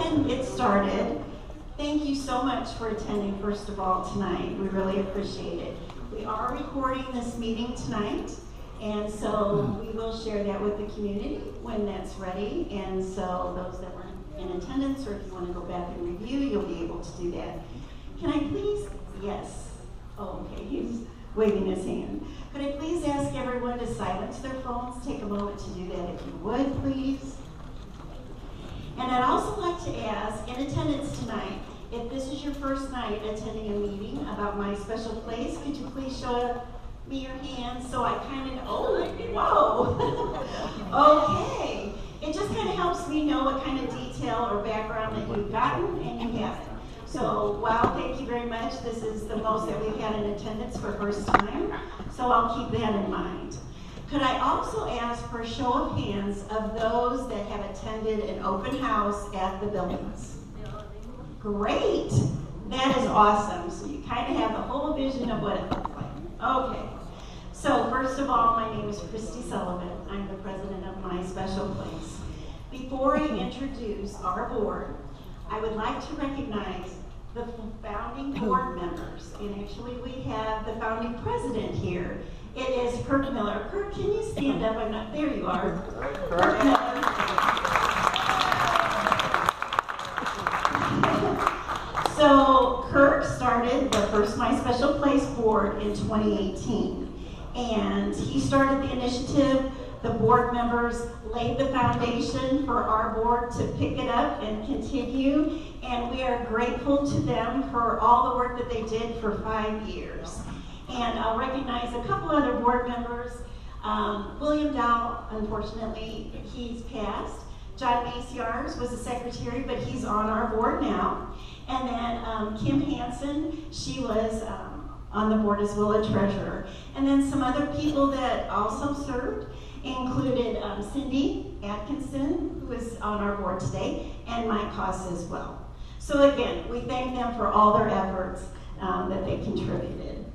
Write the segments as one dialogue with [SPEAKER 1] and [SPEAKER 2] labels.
[SPEAKER 1] ahead and get started. Thank you so much for attending, first of all, tonight. We really appreciate it. We are recording this meeting tonight, and so we will share that with the community when that's ready. And so those that weren't in attendance, or if you want to go back and review, you'll be able to do that. Can I please? Yes. Oh, okay. He's waving his hand. Could I please ask everyone to silence their phones? Take a moment to do that if you would, please. And I'd also like to ask, in attendance tonight, if this is your first night attending a meeting about MySpecialPlace, could you please show me your hand so I kind of, oh, whoa. Okay. It just kind of helps me know what kind of detail or background that you've gotten and you haven't. So, wow, thank you very much. This is the most that we've had in attendance for first time, so I'll keep that in mind. Could I also ask for a show of hands of those that have attended an open house at the buildings? Great. That is awesome. So you kind of have the whole vision of what it looks like. Okay. So first of all, my name is Kristy Sullivan. I'm the president of MySpecialPlace. Before I introduce our board, I would like to recognize the founding board members. And actually we have the founding president here. It is Kirk Miller. Kirk, can you stand up? I'm not, there you are. Kirk Miller. So Kirk started the first MySpecialPlace board in 2018. And he started the initiative. The board members laid the foundation for our board to pick it up and continue. And we are grateful to them for all the work that they did for 5 years. And I'll recognize a couple other board members. William Dow, unfortunately, he's passed. John Maciars was the secretary, but he's on our board now. And then Kim Hansen, she was on the board as well, a treasurer. And then some other people that also served included Cindy Atkinson, who is on our board today, and Mike Koss as well. So again, we thank them for all their efforts that they contributed.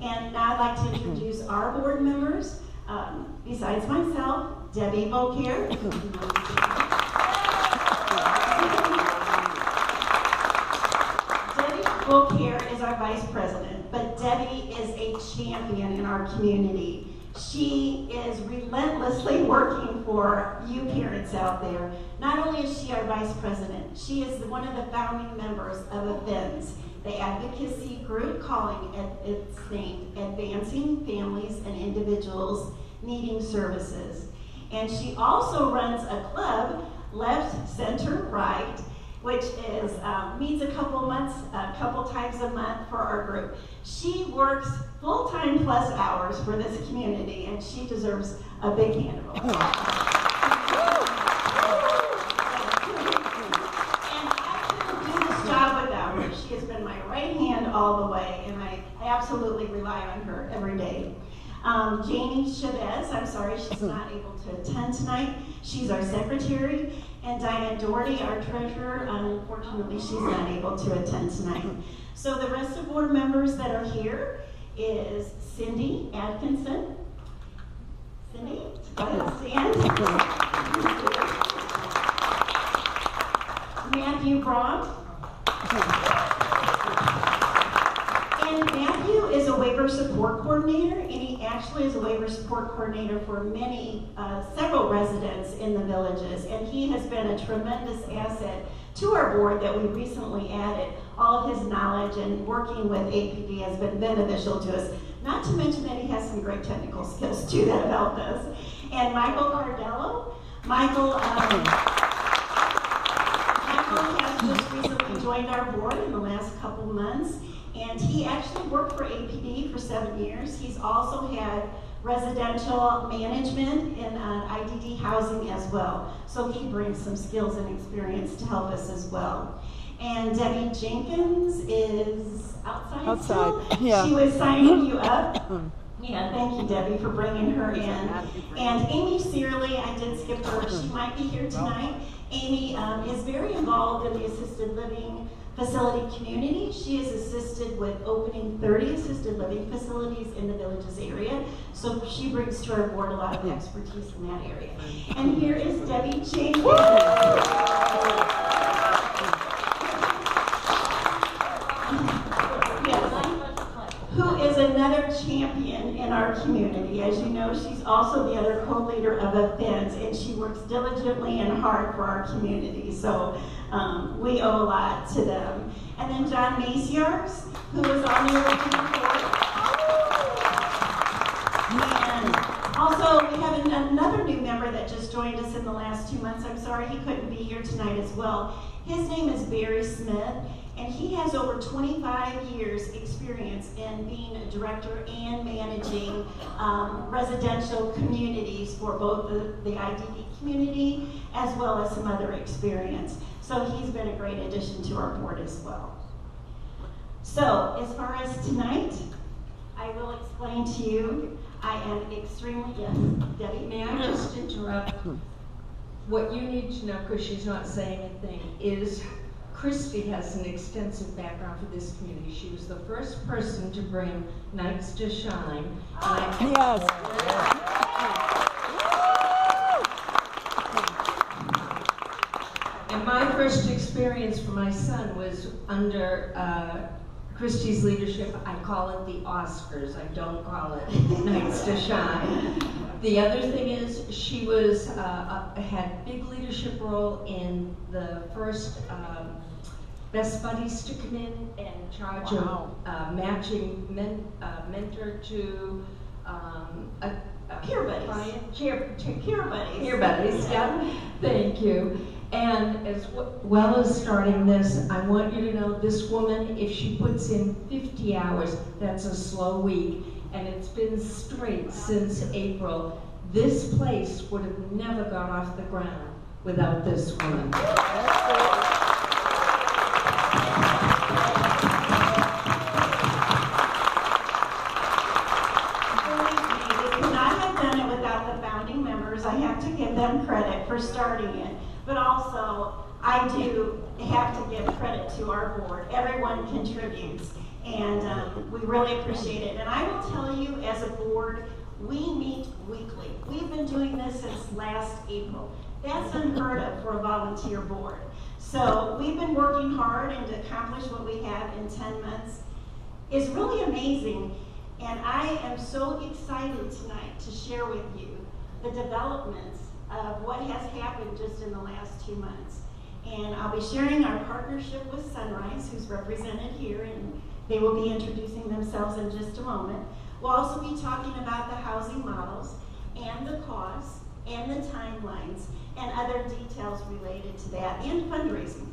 [SPEAKER 1] And now I'd like to introduce our board members. Besides myself, Debbie Beaucaire. Debbie Beaucaire is our vice president, but Debbie is a champion in our community. She is relentlessly working for you parents out there. Not only is she our vice president, she is one of the founding members of AVENS, the advocacy group calling its name Advancing Families and Individuals Needing Services. And she also runs a club, Left, Center, Right, which is meets a couple times a month for our group. She works full-time plus hours for this community, and she deserves a big hand of applause. And I couldn't do this job without her. She has been my right hand all the way, and I absolutely rely on her every day. Janie Chavez, I'm sorry she's not able to attend tonight. She's our secretary. And Diane Doherty, our treasurer, unfortunately she's not able to attend tonight. So the rest of board members that are here is Cindy Atkinson. Cindy, go ahead, stand. Matthew Braun. And Matthew is a waiver support coordinator, and he actually is a waiver support coordinator for several residents in the villages, and he has been a tremendous asset to our board that we recently added. All of his knowledge and working with APD has been beneficial to us, not to mention that he has some great technical skills too that have helped us. And Michael Cardello. Michael has just recently joined our board in the last couple months. And he actually worked for APD for 7 years. He's also had residential management in IDD housing as well. So he brings some skills and experience to help us as well. And Debbie Jenkins is outside still? Yeah. She was signing you up. Yeah, thank you, Debbie, for bringing her in. And Amy Searley, I did skip her. She might be here tonight. Amy is very involved in the assisted living facility community. She has assisted with opening 30 assisted living facilities in the villages area. So she brings to our board a lot of expertise in that area. And here is Debbie Jenkins. our community. As you know, she's also the other co-leader of events, and she works diligently and hard for our community. So we owe a lot to them. And then John Maciars, who was on the original board. And also, we have another new member that just joined us in the last 2 months. I'm sorry he couldn't be here tonight as well. His name is Barry Smith, and he has over 25 years experience in being a director and managing residential communities for both the IDD community as well as some other experience. So he's been a great addition to our board as well. So as far as tonight, I will explain to you, I am extremely, yes, Debbie?
[SPEAKER 2] May I just interrupt? What you need to know, because she's not saying anything, is Kristy has an extensive background for this community. She was the first person to bring Nights to Shine.
[SPEAKER 3] Yes.
[SPEAKER 2] And my first experience for my son was under Kristy's leadership. I call it the Oscars. I don't call it Nights to Shine. The other thing is she was had big leadership role in the first Best Buddies to come in and charge of matching mentor to
[SPEAKER 1] Peer buddies. Peer buddies.
[SPEAKER 2] Peer buddies, yeah. Thank you. And as well as starting this, I want you to know this woman, if she puts in 50 hours, that's a slow week. And it's been straight since April. This place would have never got off the ground without this woman.
[SPEAKER 1] I have to give them credit for starting it, but also I do have to give credit to our board. Everyone contributes, and we really appreciate it. And I will tell you, as a board, we meet weekly. We've been doing this since last April. That's unheard of for a volunteer board. So we've been working hard, and to accomplish what we have in 10 months is really amazing. And I am so excited tonight to share with you the developments of what has happened just in the last 2 months. And I'll be sharing our partnership with Sunrise, who's represented here, and they will be introducing themselves in just a moment. We'll also be talking about the housing models and the costs and the timelines and other details related to that, and fundraising.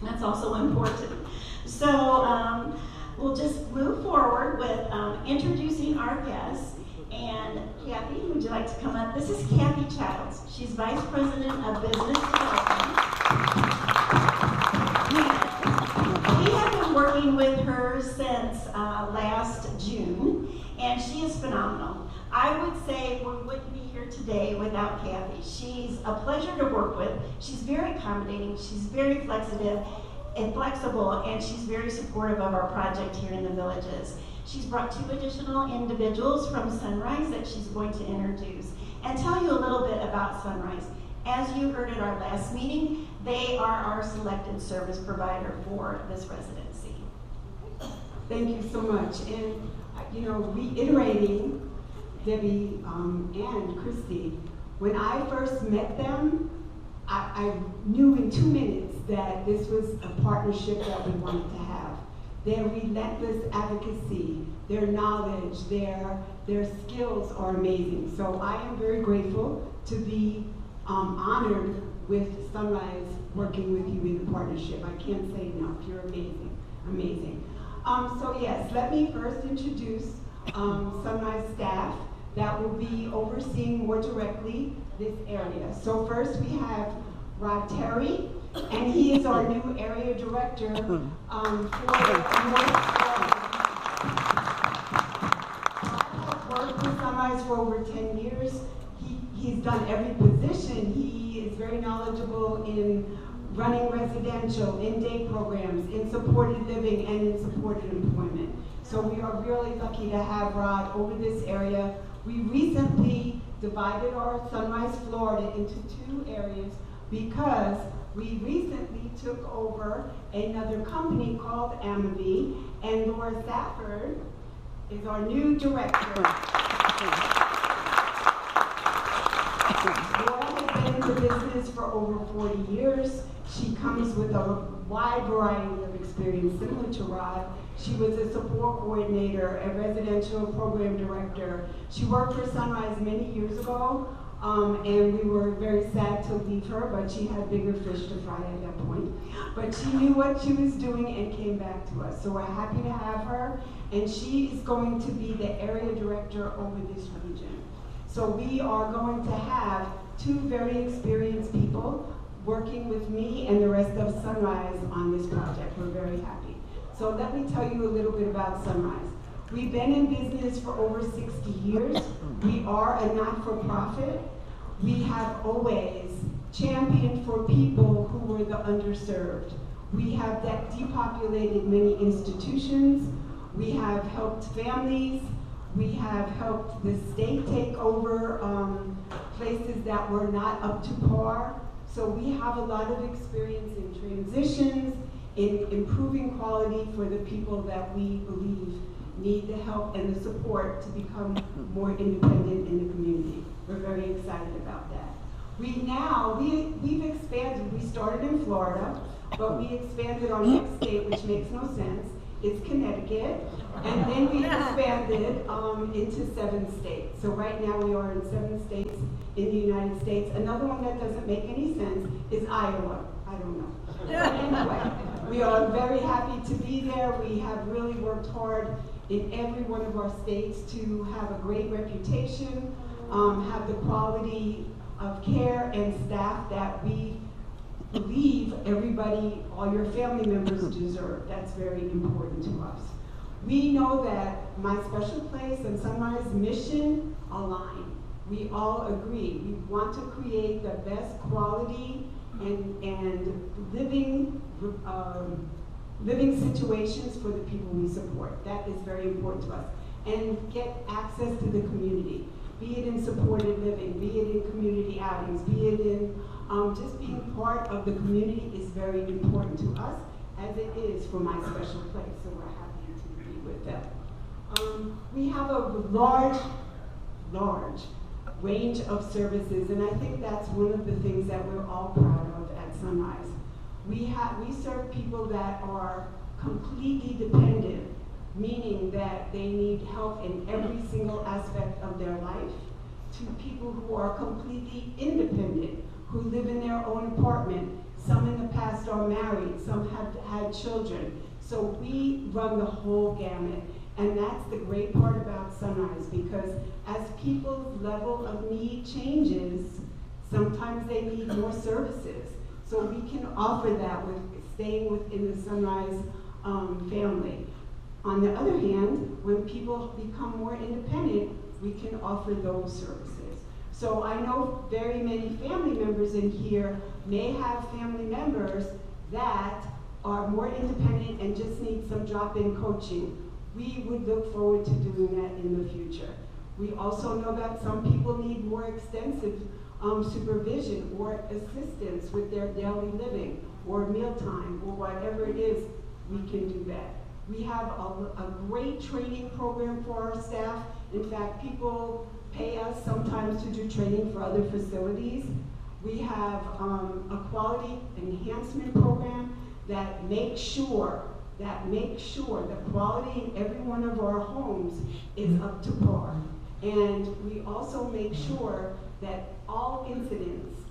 [SPEAKER 1] That's also important. So we'll just move forward with introducing our guests. And Kathy, would you like to come up? This is Kathy Childs. She's Vice President of Business Development. We have been working with her since last June, and she is phenomenal. I would say we wouldn't be here today without Kathy. She's a pleasure to work with. She's very accommodating. She's very flexible, and she's very supportive of our project here in the Villages. She's brought 2 additional individuals from Sunrise that she's going to introduce and tell you a little bit about Sunrise. As you heard at our last meeting, they are our selected service provider for this residency.
[SPEAKER 4] Thank you so much. And, reiterating Debbie and Kristy, when I first met them, I knew in 2 minutes that this was a partnership that we wanted to have. Their relentless advocacy, their knowledge, their skills are amazing. So I am very grateful to be honored with Sunrise working with you in the partnership. I can't say enough. You're amazing, amazing. So yes, let me first introduce Sunrise staff that will be overseeing more directly this area. So first we have Rod Terry, and he is our new area director for the North Florida. I've worked with Sunrise for over 10 years. He's done every position. He is very knowledgeable in running residential, in-day programs, in supported living, and in supported employment. So we are really lucky to have Rod over this area. We recently divided our Sunrise Florida into 2 areas because we recently took over another company called Amity, and Laura Safford is our new director. Laura has been in the business for over 40 years. She comes with a wide variety of experience, similar to Rod. She was a support coordinator, a residential program director. She worked for Sunrise many years ago, and we were very sad to leave her, but she had bigger fish to fry at that point. But she knew what she was doing and came back to us. So we're happy to have her, and she is going to be the area director over this region. So we are going to have two very experienced people working with me and the rest of Sunrise on this project. We're very happy. So let me tell you a little bit about Sunrise. We've been in business for over 60 years. We are a not-for-profit. We have always championed for people who were the underserved. We have depopulated many institutions. We have helped families. We have helped the state take over places that were not up to par. So we have a lot of experience in transitions, in improving quality for the people that we believe need the help and the support to become more independent in the community. We're very excited about that. We've expanded. We started in Florida, but we expanded our next state, which makes no sense. It's Connecticut, and then we expanded into 7 states. So right now we are in 7 states in the United States. Another one that doesn't make any sense is Iowa. I don't know. Anyway, we are very happy to be there. We have really worked hard in every one of our states to have a great reputation, have the quality of care and staff that we believe everybody, all your family members deserve. That's very important to us. We know that MySpecialPlace and Sunrise mission align. We all agree. We want to create the best quality and living situations for the people we support. That is very important to us. And get access to the community, be it in supported living, be it in community outings, be it in just being part of the community is very important to us, as it is for MySpecialPlace, so we're happy to be with them. We have a large range of services, and I think that's one of the things that we're all proud of at Sunrise. We serve people that are completely dependent, meaning that they need help in every single aspect of their life, to people who are completely independent, who live in their own apartment. Some in the past are married, some have had children. So we run the whole gamut. And that's the great part about Sunrise, because as people's level of need changes, sometimes they need more services. So we can offer that with staying within the Sunrise family. On the other hand, when people become more independent, we can offer those services. So I know very many family members in here may have family members that are more independent and just need some drop-in coaching. We would look forward to doing that in the future. We also know that some people need more extensive supervision or assistance with their daily living or mealtime or whatever it is, we can do that. We have a great training program for our staff. In fact, people pay us sometimes to do training for other facilities. We have a quality enhancement program that makes sure the quality in every one of our homes is up to par. And we also make sure that all incidents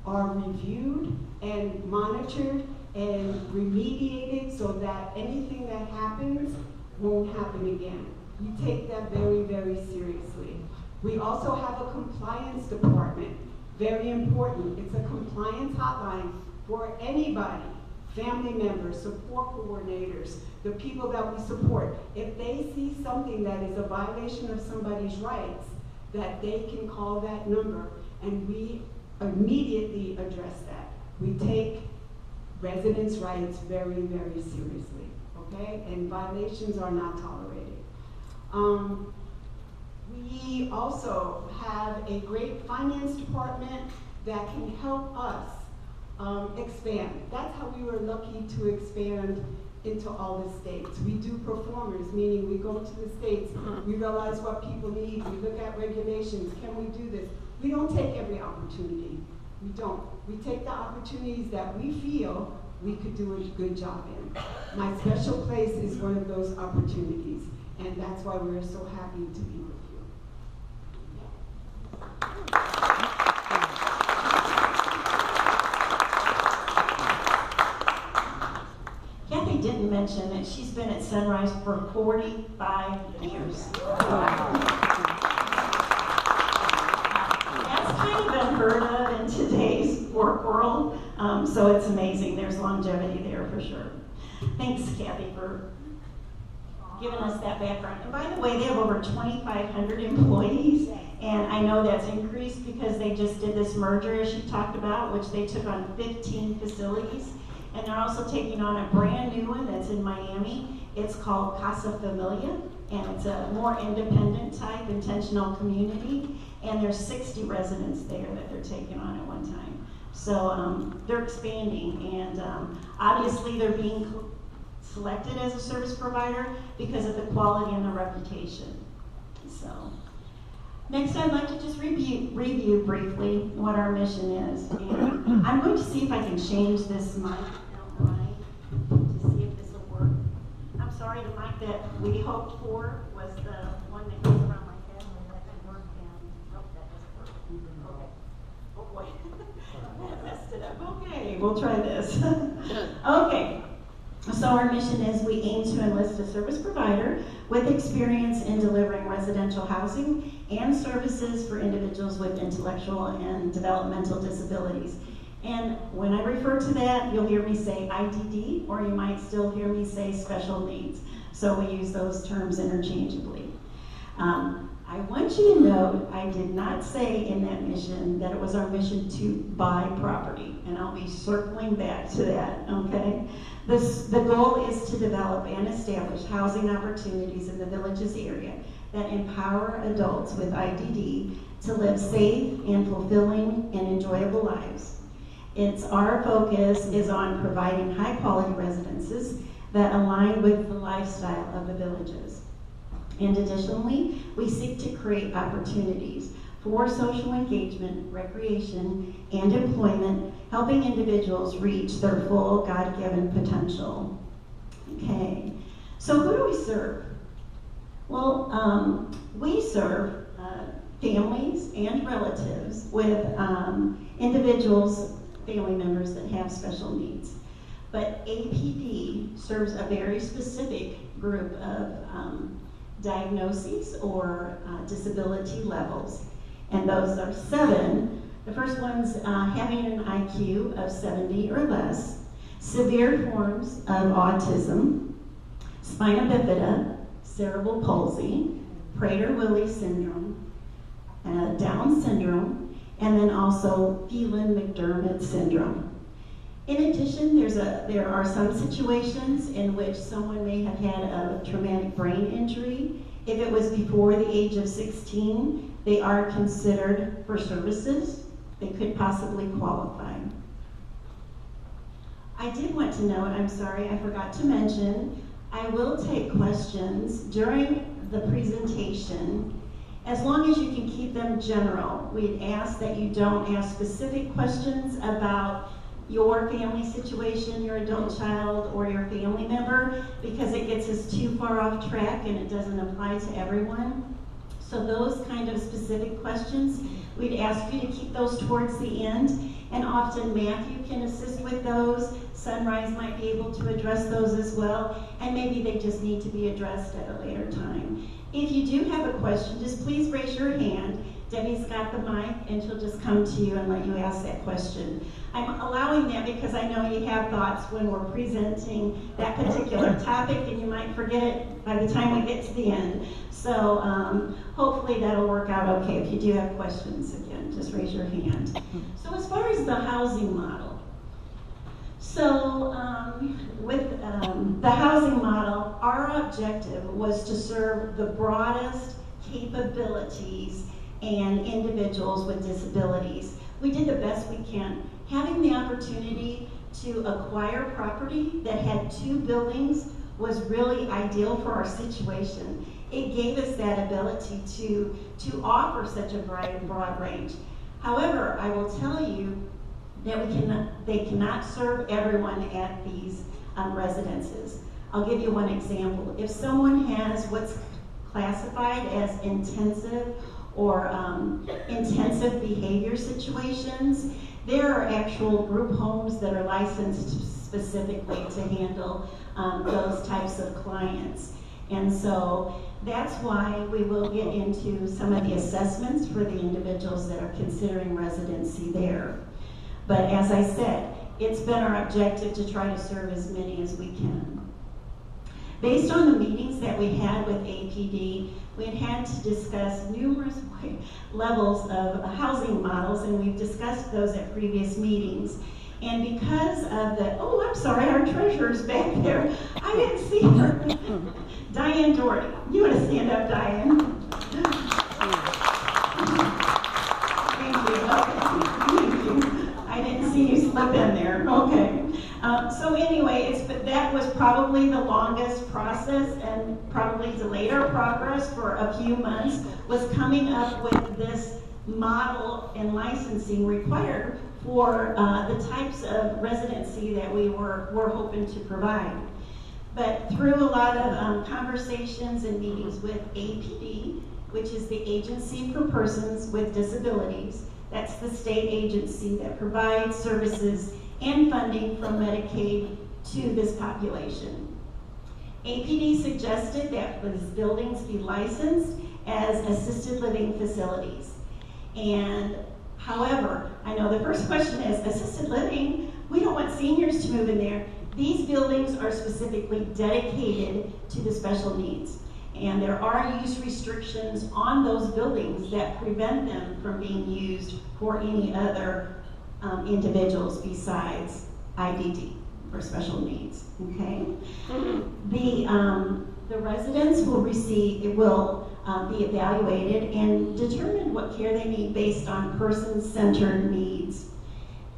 [SPEAKER 4] are reviewed and monitored and remediated so that anything that happens won't happen again. We take that very, very seriously. We also have a compliance department, very important. It's a compliance hotline for anybody, family members, support coordinators, the people that we support. If they see something that is a violation of somebody's rights, that they can call that number, and we immediately address that. We take residents' rights very, very seriously, okay? And violations are not tolerated. We also have a great finance department that can help us expand. That's how we were lucky to expand into all the states. We do performers, meaning we go to the states, we realize what people need, we look at regulations, can we do this? We don't take every opportunity. We don't. We take the opportunities that we feel we could do a good job in. My special place is one of those opportunities, and that's why we're so happy to be with you.
[SPEAKER 1] Kathy didn't mention that she's been at Sunrise for 45 years. That's kind of unheard of in today's work world, so it's amazing. There's longevity there for sure. Thanks, Kathy, for giving us that background. And by the way, they have over 2,500 employees, and I know that's increased because they just did this merger, as she talked about, which they took on 15 facilities. And they're also taking on a brand new one that's in Miami. It's called Casa Familia, and it's a more independent type, intentional community. And there's 60 residents there that they're taking on at one time. So they're expanding, and obviously they're being selected as a service provider because of the quality and the reputation. So next, I'd like to just review briefly what our mission is. And I'm going to see if I can change this mic, Brian, to see if this will work. I'm sorry, the mic that we hoped for was the one that goes around my head and that can work, and nope, that doesn't work. Okay. Oh boy, I messed it up. Okay, we'll try this. Okay. So our mission is we aim to enlist a service provider with experience in delivering residential housing and services for individuals with intellectual and developmental disabilities. And when I refer to that, you'll hear me say IDD, or you might still hear me say special needs. So we use those terms interchangeably. I want you to know I did not say in that mission that it was our mission to buy property, and I'll be circling back to that, okay? The goal is to develop and establish housing opportunities in the Villages area that empower adults with IDD to live safe and fulfilling and enjoyable lives. Our focus is on providing high-quality residences that align with the lifestyle of the Villages. And additionally, we seek to create opportunities for social engagement, recreation, and employment, helping individuals reach their full God-given potential. Okay, so who do we serve? Well, we serve families and relatives with individuals, family members that have special needs. But APD serves a very specific group of diagnoses or disability levels. And those are 7. The first one's having an IQ of 70 or less, severe forms of autism, spina bifida, cerebral palsy, Prader-Willi syndrome, Down syndrome, and then also Phelan-McDermott syndrome. In addition, there are some situations in which someone may have had a traumatic brain injury. If it was before the age of 16, they are considered for services. They could possibly qualify. I did want to note, I'm sorry, I forgot to mention, I will take questions during the presentation as long as you can keep them general. We'd ask that you don't ask specific questions about your family situation, your adult child, or your family member, because it gets us too far off track and it doesn't apply to everyone. So those kind of specific questions, we'd ask you to keep those towards the end, and often Matthew can assist with those. Sunrise might be able to address those as well, and maybe they just need to be addressed at a later time. If you do have a question, just please raise your hand. Debbie's got the mic, and she'll just come to you and let you ask that question. I'm allowing that because I know you have thoughts when we're presenting that particular topic, and you might forget it by the time we get to the end. So hopefully that'll work out okay. If you do have questions, again, just raise your hand. So as far as the housing model, with the housing model, our objective was to serve the broadest capabilities and individuals with disabilities. We did the best we can. Having the opportunity to acquire property that had 2 buildings was really ideal for our situation. It gave us that ability to offer such a broad range. However, I will tell you that they cannot serve everyone at these residences. I'll give you one example. If someone has what's classified as intensive or intensive behavior situations, there are actual group homes that are licensed specifically to handle those types of clients. And so that's why we will get into some of the assessments for the individuals that are considering residency there. But as I said, it's been our objective to try to serve as many as we can. Based on the meetings that we had with APD, we had to discuss numerous levels of housing models, and we've discussed those at previous meetings. And because of the, oh, I'm sorry, our treasurer's back there. I didn't see her. Diane Doherty. You want to stand up, Diane? Thank you. Thank you. I didn't see you slip in there. Okay. So anyway, that was probably the longest process and probably delayed our progress for a few months, was coming up with this model and licensing required for the types of residency that we were hoping to provide. But through a lot of conversations and meetings with APD, which is the Agency for Persons with Disabilities, that's the state agency that provides services and funding from Medicaid to this population. APD suggested that these buildings be licensed as assisted living facilities. And however, I know the first question is, assisted living, we don't want seniors to move in there. These buildings are specifically dedicated to the special needs. And there are use restrictions on those buildings that prevent them from being used for any other individuals besides IDD for special needs, okay? The residents will be evaluated and determine what care they need based on person-centered needs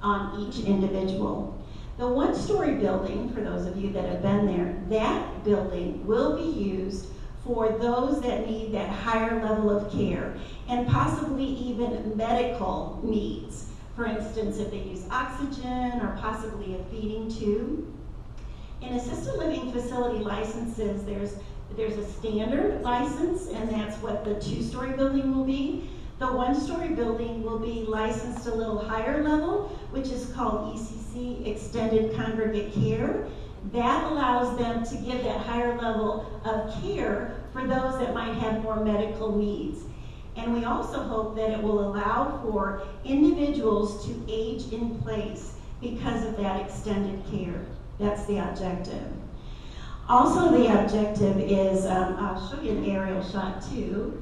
[SPEAKER 1] on each individual. The one-story building, for those of you that have been there, that building will be used for those that need that higher level of care and possibly even medical needs. For instance, if they use oxygen or possibly a feeding tube. In assisted living facility licenses, there's a standard license, and that's what the 2-story building will be. The 1-story building will be licensed a little higher level, which is called ECC, Extended Congregate Care. That allows them to give that higher level of care for those that might have more medical needs. And we also hope that it will allow for individuals to age in place because of that extended care. That's the objective. Also, the objective is, I'll show you an aerial shot too.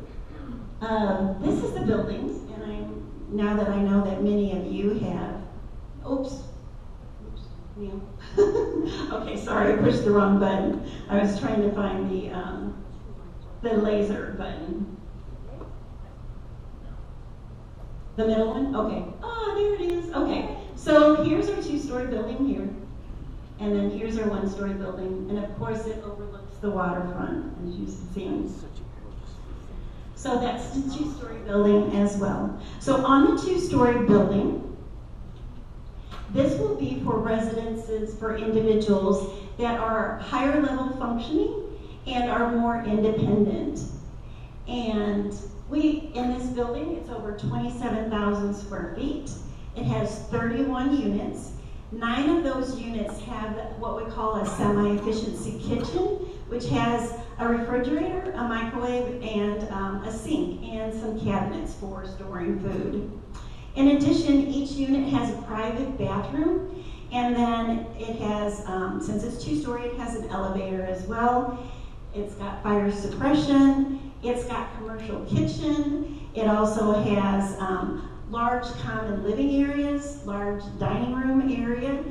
[SPEAKER 1] This is the buildings, and now that I know that many of you have, oops, Neil. Okay, sorry, I pushed the wrong button. I was trying to find the laser button. The middle one? Okay. Oh, there it is. Okay. So here's our 2-story building here. And then here's our 1-story building. And of course it overlooks the waterfront, as you see. So that's the 2-story building as well. So on the 2-story building, this will be for residences for individuals that are higher level functioning and are more independent. And in this building, it's over 27,000 square feet. It has 31 units. 9 of those units have what we call a semi-efficiency kitchen, which has a refrigerator, a microwave, and a sink, and some cabinets for storing food. In addition, each unit has a private bathroom, and then it has, since it's 2-story, it has an elevator as well. It's got fire suppression. It's got commercial kitchen. It also has large common living areas, large dining room area.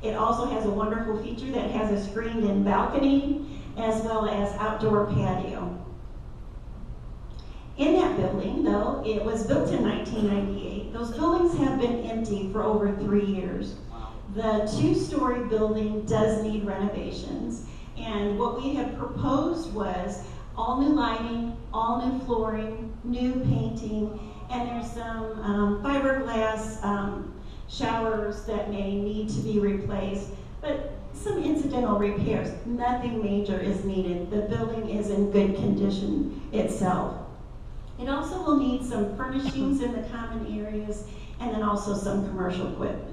[SPEAKER 1] It also has a wonderful feature that has a screened-in balcony, as well as outdoor patio. In that building, though, it was built in 1998. Those buildings have been empty for over 3 years. The two-story building does need renovations, and what we have proposed was all new lighting, all new flooring, new painting, and there's some fiberglass showers that may need to be replaced, but some incidental repairs. Nothing major is needed. The building is in good condition itself. It also will need some furnishings in the common areas and then also some commercial equipment.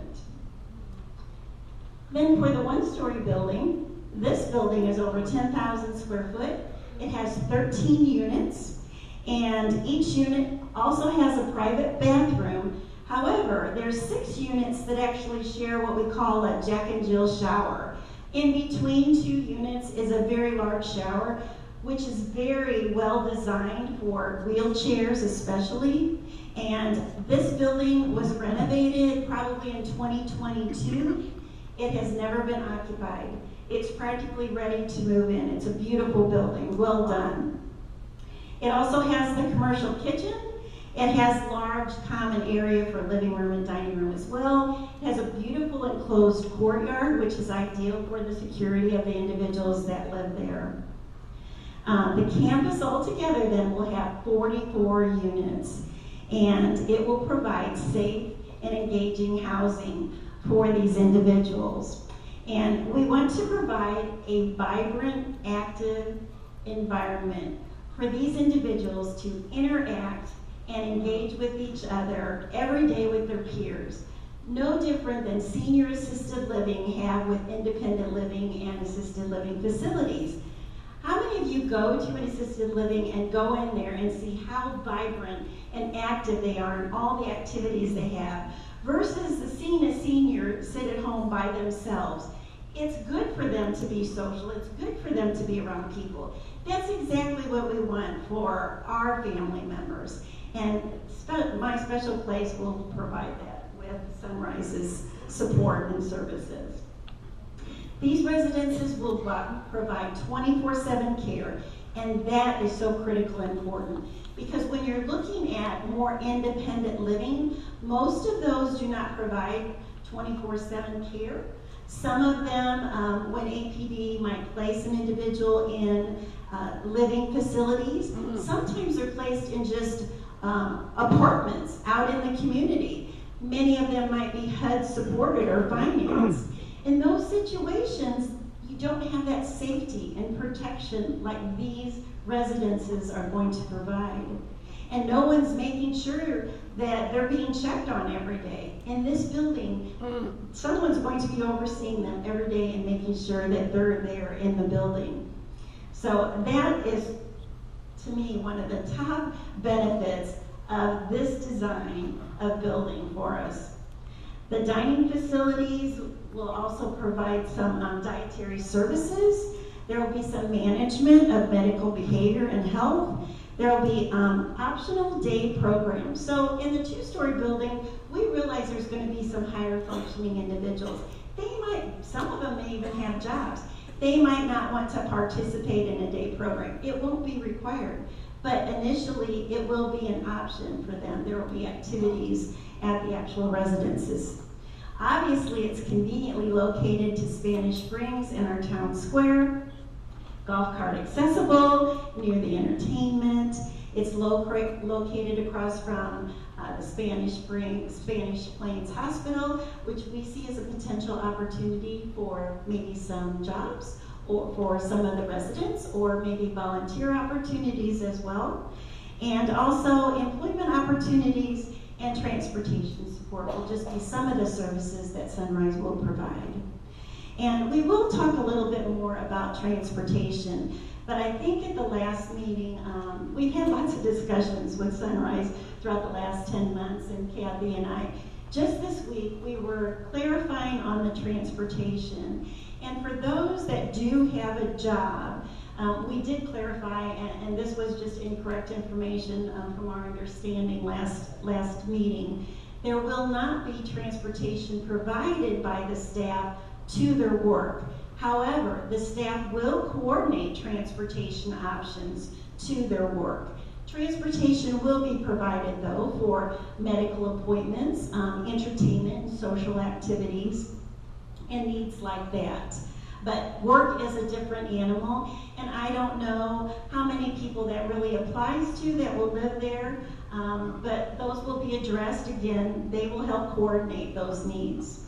[SPEAKER 1] Then for the one-story building, this building is over 10,000 square foot. It has 13 units, and each unit also has a private bathroom. However, there's 6 units that actually share what we call a Jack and Jill shower. In between 2 units is a very large shower, which is very well designed for wheelchairs especially. And this building was renovated probably in 2022. It has never been occupied. It's practically ready to move in. It's a beautiful building, well done. It also has the commercial kitchen. It has large common area for living room and dining room as well. It has a beautiful enclosed courtyard, which is ideal for the security of the individuals that live there. The campus altogether then will have 44 units, and it will provide safe and engaging housing for these individuals. And we want to provide a vibrant, active environment for these individuals to interact and engage with each other every day with their peers. No different than senior assisted living have with independent living and assisted living facilities. How many of you go to an assisted living and go in there and see how vibrant and active they are and all the activities they have versus seeing a senior sit at home by themselves? It's good for them to be social. It's good for them to be around people. That's exactly what we want for our family members. And MySpecialPlace will provide that with Sunrise's support and services. These residences will provide 24/7 care, and that is so critical and important. Because when you're looking at more independent living, most of those do not provide 24/7 care. Some of them, when APD might place an individual in living facilities, sometimes they're placed in just apartments out in the community. Many of them might be HUD supported or financed. In those situations, you don't have that safety and protection like these residences are going to provide. And no one's making sure that they're being checked on every day. In this building, someone's going to be overseeing them every day and making sure that they're there in the building. So that is, to me, one of the top benefits of this design of building for us. The dining facilities will also provide some dietary services. There will be some management of medical behavior and health. There will be optional day programs. So in the two-story building, we realize there's going to be some higher functioning individuals. Some of them may even have jobs. They might not want to participate in a day program. It won't be required, but initially it will be an option for them. There will be activities at the actual residences. Obviously, it's conveniently located to Spanish Springs in our town square. Golf cart accessible, near the entertainment. It's located across from the Spanish Plains Hospital, which we see as a potential opportunity for maybe some jobs or for some of the residents, or maybe volunteer opportunities as well. And also employment opportunities and transportation support will just be some of the services that Sunrise will provide. And we will talk a little bit more about transportation, but I think at the last meeting, we've had lots of discussions with Sunrise throughout the last 10 months, and Kathy and I. Just this week, we were clarifying on the transportation. And for those that do have a job, we did clarify, and this was just incorrect information from our understanding last meeting. There will not be transportation provided by the staff to their work. However, the staff will coordinate transportation options to their work. Transportation will be provided, though, for medical appointments, entertainment, and social activities. and needs like that. But work is a different animal, and I don't know how many people that really applies to that will live there, but those will be addressed. Again, they will help coordinate those needs.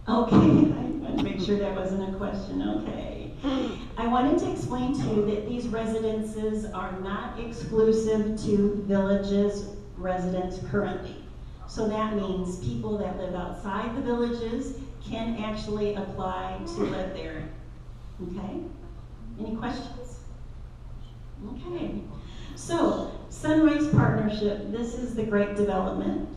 [SPEAKER 1] Okay, I want to make sure that wasn't a question. Okay. I wanted to explain to you that these residences are not exclusive to Villages residents currently. So that means people that live outside the Villages can actually apply to live there. Okay? Any questions? Okay. So, Sunrise Partnership, this is the great development.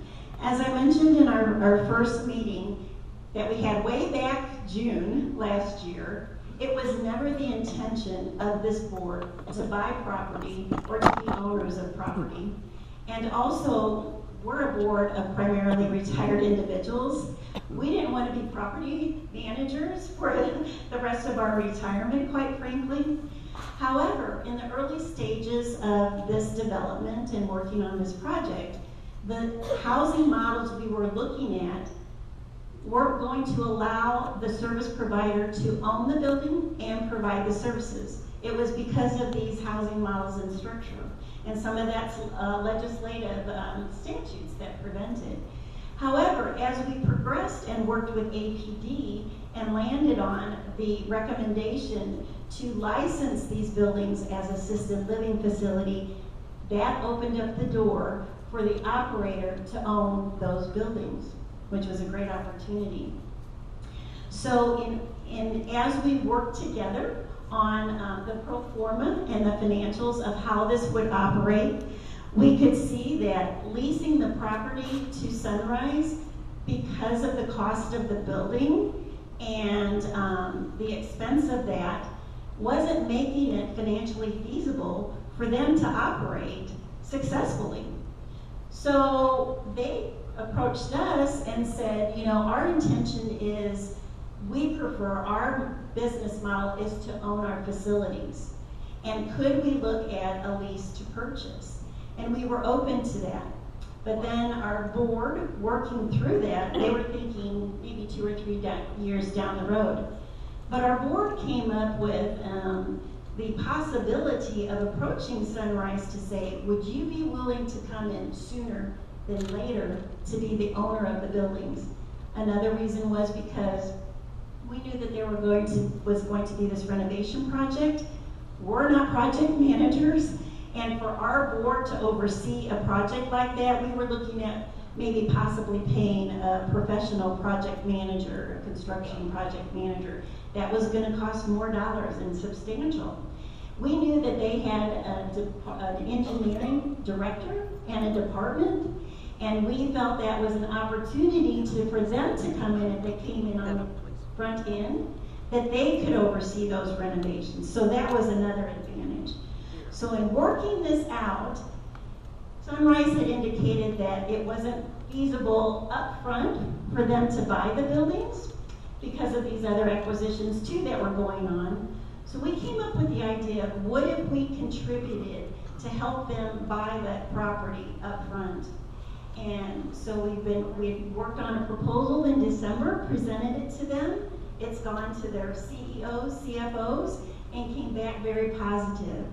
[SPEAKER 1] As I mentioned in our first meeting that we had way back June last year, it was never the intention of this board to buy property or to be owners of property. And also, we're a board of primarily retired individuals. We didn't want to be property managers for the rest of our retirement, quite frankly. However, in the early stages of this development and working on this project, the housing models we were looking at weren't going to allow the service provider to own the building and provide the services. It was because of these housing models and structure. And some of that's legislative statutes that prevent it. However, as we progressed and worked with APD and landed on the recommendation to license these buildings as assisted living facility, that opened up the door for the operator to own those buildings, which was a great opportunity. So as we worked together on the pro forma and the financials of how this would operate, we could see that leasing the property to Sunrise, because of the cost of the building and the expense of that, wasn't making it financially feasible for them to operate successfully. So they approached us and said, you know, our intention is, we prefer, our business model is to own our facilities. And could we look at a lease to purchase? And we were open to that. But then our board, working through that, they were thinking maybe 2 or 3 years down the road. But our board came up with the possibility of approaching Sunrise to say, would you be willing to come in sooner than later to be the owner of the buildings? Another reason was because we knew that there was going to be this renovation project. We're not project managers, and for our board to oversee a project like that, we were looking at maybe possibly paying a professional project manager, a construction project manager. That was going to cost more dollars and substantial. We knew that they had an engineering director and a department, and we felt that was an opportunity for them to come in, if they came in on the front end, that they could oversee those renovations. So that was another advantage. So in working this out, Sunrise had indicated that it wasn't feasible up front for them to buy the buildings because of these other acquisitions too that were going on. So we came up with the idea of what if we contributed to help them buy that property up front. And so we worked on a proposal in December, presented it to them. It's gone to their CEOs, CFOs, and came back very positive.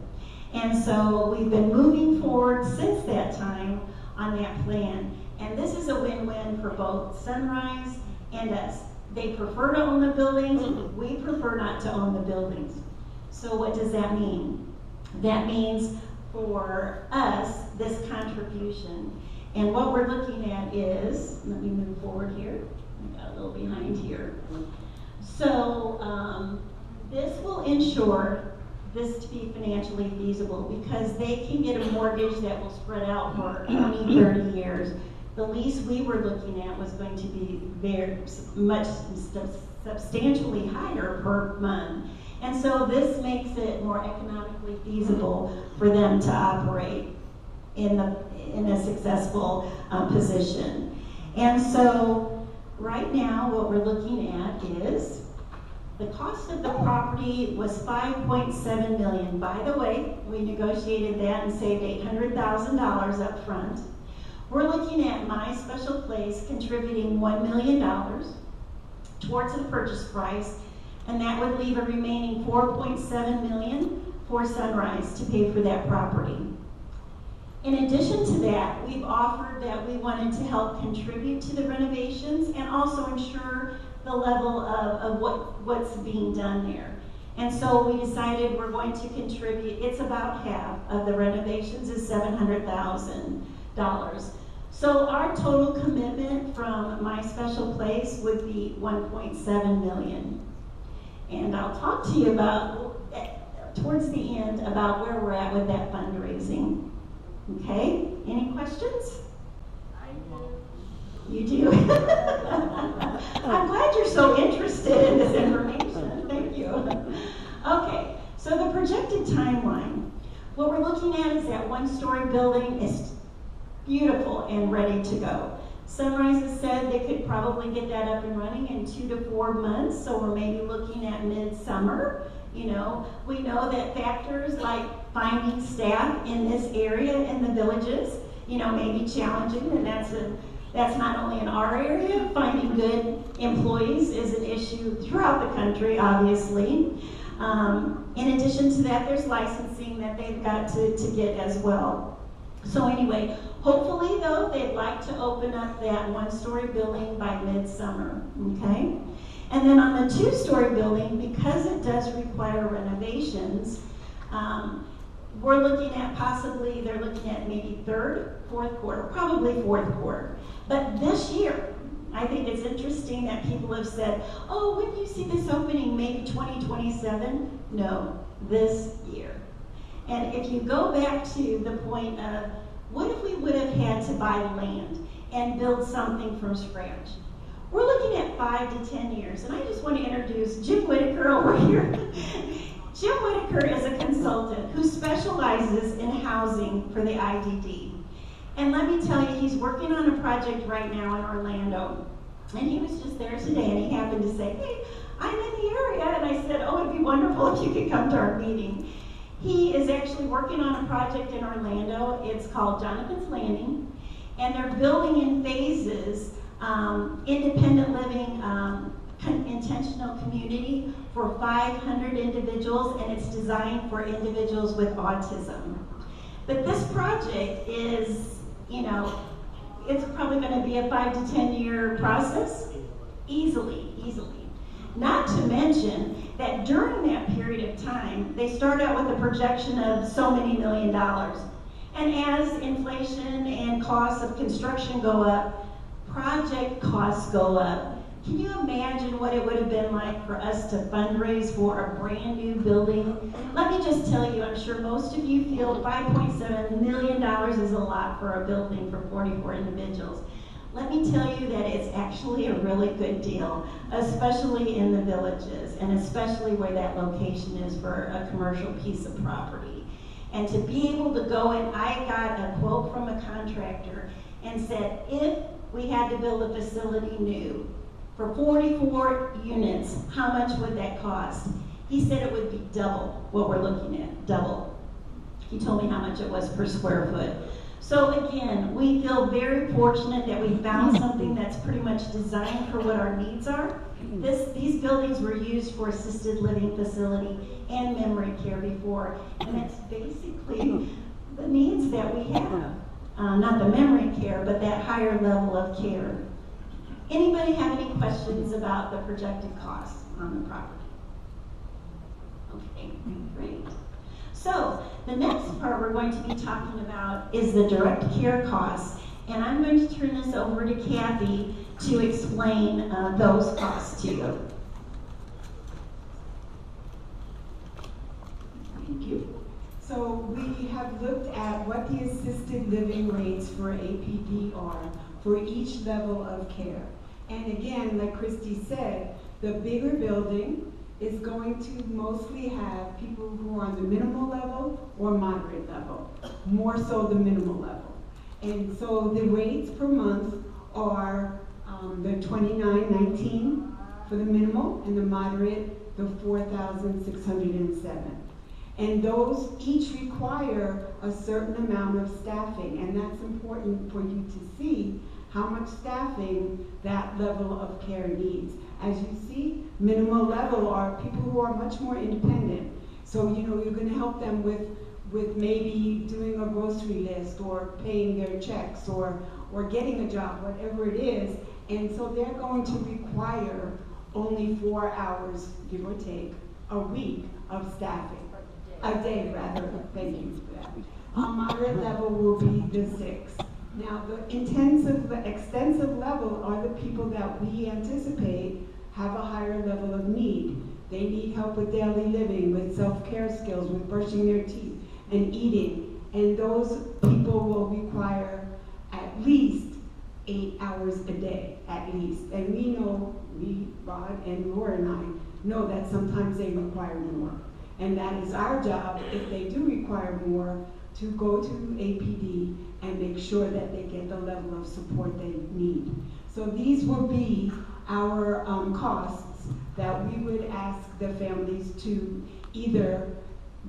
[SPEAKER 1] And so we've been moving forward since that time on that plan. And this is a win-win for both Sunrise and us. They prefer to own the buildings. We prefer not to own the buildings. So what does that mean? That means for us, this contribution. And what we're looking at is, let me move forward here. I got a little behind here. So this will ensure this to be financially feasible because they can get a mortgage that will spread out for 20, 30 years. The lease we were looking at was going to be very much substantially higher per month. And so this makes it more economically feasible for them to operate in a successful position. And so right now what we're looking at is the cost of the property was $5.7 million. By the way, we negotiated that and saved $800,000 up front. We're looking at MySpecialPlace contributing $1 million towards the purchase price, and that would leave a remaining $4.7 million for Sunrise to pay for that property. In addition to that, we've offered that we wanted to help contribute to the renovations and also ensure the level of what's being done there. And so we decided we're going to contribute, it's about half of the renovations is $700,000. So our total commitment from MySpecialPlace would be $1.7 million. And I'll talk to you about, towards the end, about where we're at with that fundraising. Okay, any questions?
[SPEAKER 3] I do.
[SPEAKER 1] You do? I'm glad you're so interested in this information. Thank you. Okay, so the projected timeline. What we're looking at is that one-story building is beautiful and ready to go. Sunrise has said they could probably get that up and running in 2 to 4 months, so we're maybe looking at midsummer. You know, we know that factors like finding staff in this area in the villages, you know, may be challenging, and that's not only in our area. Finding good employees is an issue throughout the country, obviously. In addition to that, there's licensing that they've got to get as well. So anyway, hopefully though, they'd like to open up that one-story building by midsummer, okay? And then on the two-story building, because it does require renovations, we're looking at possibly, they're looking at maybe third, fourth quarter, probably fourth quarter. But this year, I think it's interesting that people have said, oh, when do you see this opening, maybe 2027? No, this year. And if you go back to the point of, what if we would have had to buy land and build something from scratch? We're looking at 5 to 10 years, and I just want to introduce Jim Whitaker over here. Jim Whitaker is a consultant who specializes in housing for the IDD. And let me tell you, he's working on a project right now in Orlando. And he was just there today, and he happened to say, hey, I'm in the area. And I said, oh, it'd be wonderful if you could come to our meeting. He is actually working on a project in Orlando. It's called Jonathan's Landing. And they're building in phases independent living, intentional community for 500 individuals, and it's designed for individuals with autism. But this project is, you know, it's probably going to be a 5 to 10 year process, easily. Not to mention that during that period of time, they start out with a projection of so many $1 million. And as inflation and costs of construction go up, project costs go up. Can you imagine what it would have been like for us to fundraise for a brand new building? Let me just tell you, I'm sure most of you feel $5.7 million is a lot for a building for 44 individuals. Let me tell you that it's actually a really good deal, especially in the villages, and especially where that location is for a commercial piece of property. And to be able to go in, I got a quote from a contractor and said, if we had to build a facility new for 44 units, how much would that cost? He said it would be double what we're looking at, double. He told me how much it was per square foot. So again, we feel very fortunate that we found something that's pretty much designed for what our needs are. These buildings were used for assisted living facility and memory care before, and that's basically the needs that we have. Not the memory care, but that higher level of care. Anybody have any questions about the projected costs on the property? Okay, great. So the next part we're going to be talking about is the direct care costs, and I'm going to turn this over to Kathy to explain those costs to you.
[SPEAKER 4] Thank you. So we have looked at what the assisted living rates for APD are for each level of care. And again, like Kristy said, the bigger building is going to mostly have people who are on the minimal level or moderate level, more so the minimal level. And so the rates per month are the $29.19 for the minimal, and the moderate, the $4,607. And those each require a certain amount of staffing, and that's important for you to see how much staffing that level of care needs. As you see, minimal level are people who are much more independent. So, you know, you're going to help them with maybe doing a grocery list or paying their checks or getting a job, whatever it is. And so they're going to require only 4 hours, give or take, a week of staffing. A day, rather. Thank you for that. Moderate level will be the 6. Now, the extensive level are the people that we anticipate have a higher level of need. They need help with daily living, with self-care skills, with brushing their teeth and eating. And those people will require at least 8 hours a day, at least. And we know, Rod and Laura and I, know that sometimes they require more. And that is our job, if they do require more, to go to APD and make sure that they get the level of support they need. So these will be our costs that we would ask the families to either,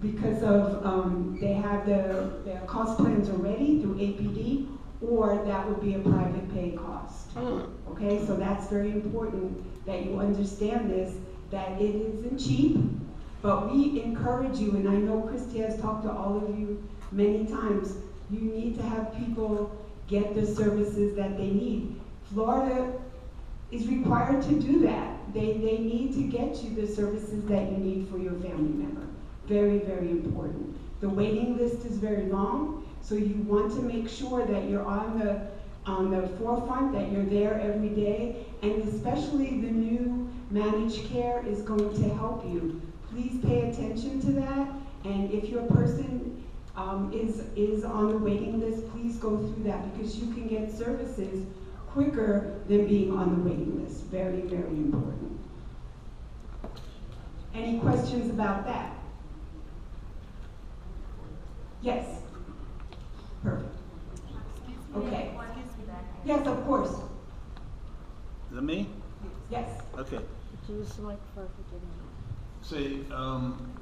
[SPEAKER 4] because of they have their cost plans already through APD, or that would be a private pay cost. Okay, so that's very important that you understand this, that it isn't cheap, but we encourage you, and I know Kristy has talked to all of you many times, you need to have people get the services that they need. Florida is required to do that. They need to get you the services that you need for your family member. Very, very important. The waiting list is very long, so you want to make sure that you're on the forefront, that you're there every day, and especially the new managed care is going to help you. Please pay attention to that, and if your person is on the waiting list, please go through that, because you can get services quicker than being on the waiting list. Very, very important. Any questions about that? Yes. Perfect. Okay. Yes, of course.
[SPEAKER 3] Is it me?
[SPEAKER 4] Yes.
[SPEAKER 3] Okay.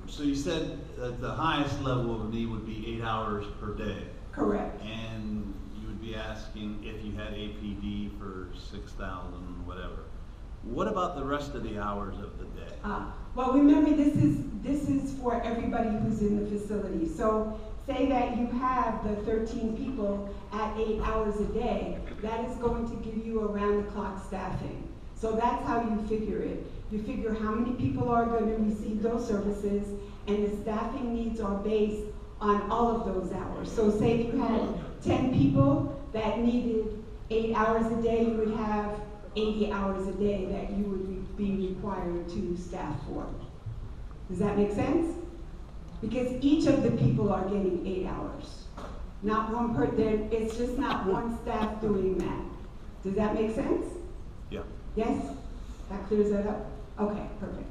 [SPEAKER 3] So you said that the highest level of need would be 8 hours per day.
[SPEAKER 4] Correct.
[SPEAKER 3] And you would be asking if you had APD for 6,000, whatever. What about the rest of the hours of the day?
[SPEAKER 4] Well, remember, this is for everybody who's in the facility. So say that you have the 13 people at 8 hours a day. That is going to give you around-the-clock staffing. So that's how you figure it. You figure how many people are going to receive those services, and the staffing needs are based on all of those hours. So say if you had 10 people that needed 8 hours a day, you would have 80 hours a day that you would be required to staff for. Does that make sense? Because each of the people are getting 8 hours. Not one person, it's just not one staff doing that. Does that make sense?
[SPEAKER 3] Yeah.
[SPEAKER 4] Yes? That clears that up? Okay, perfect.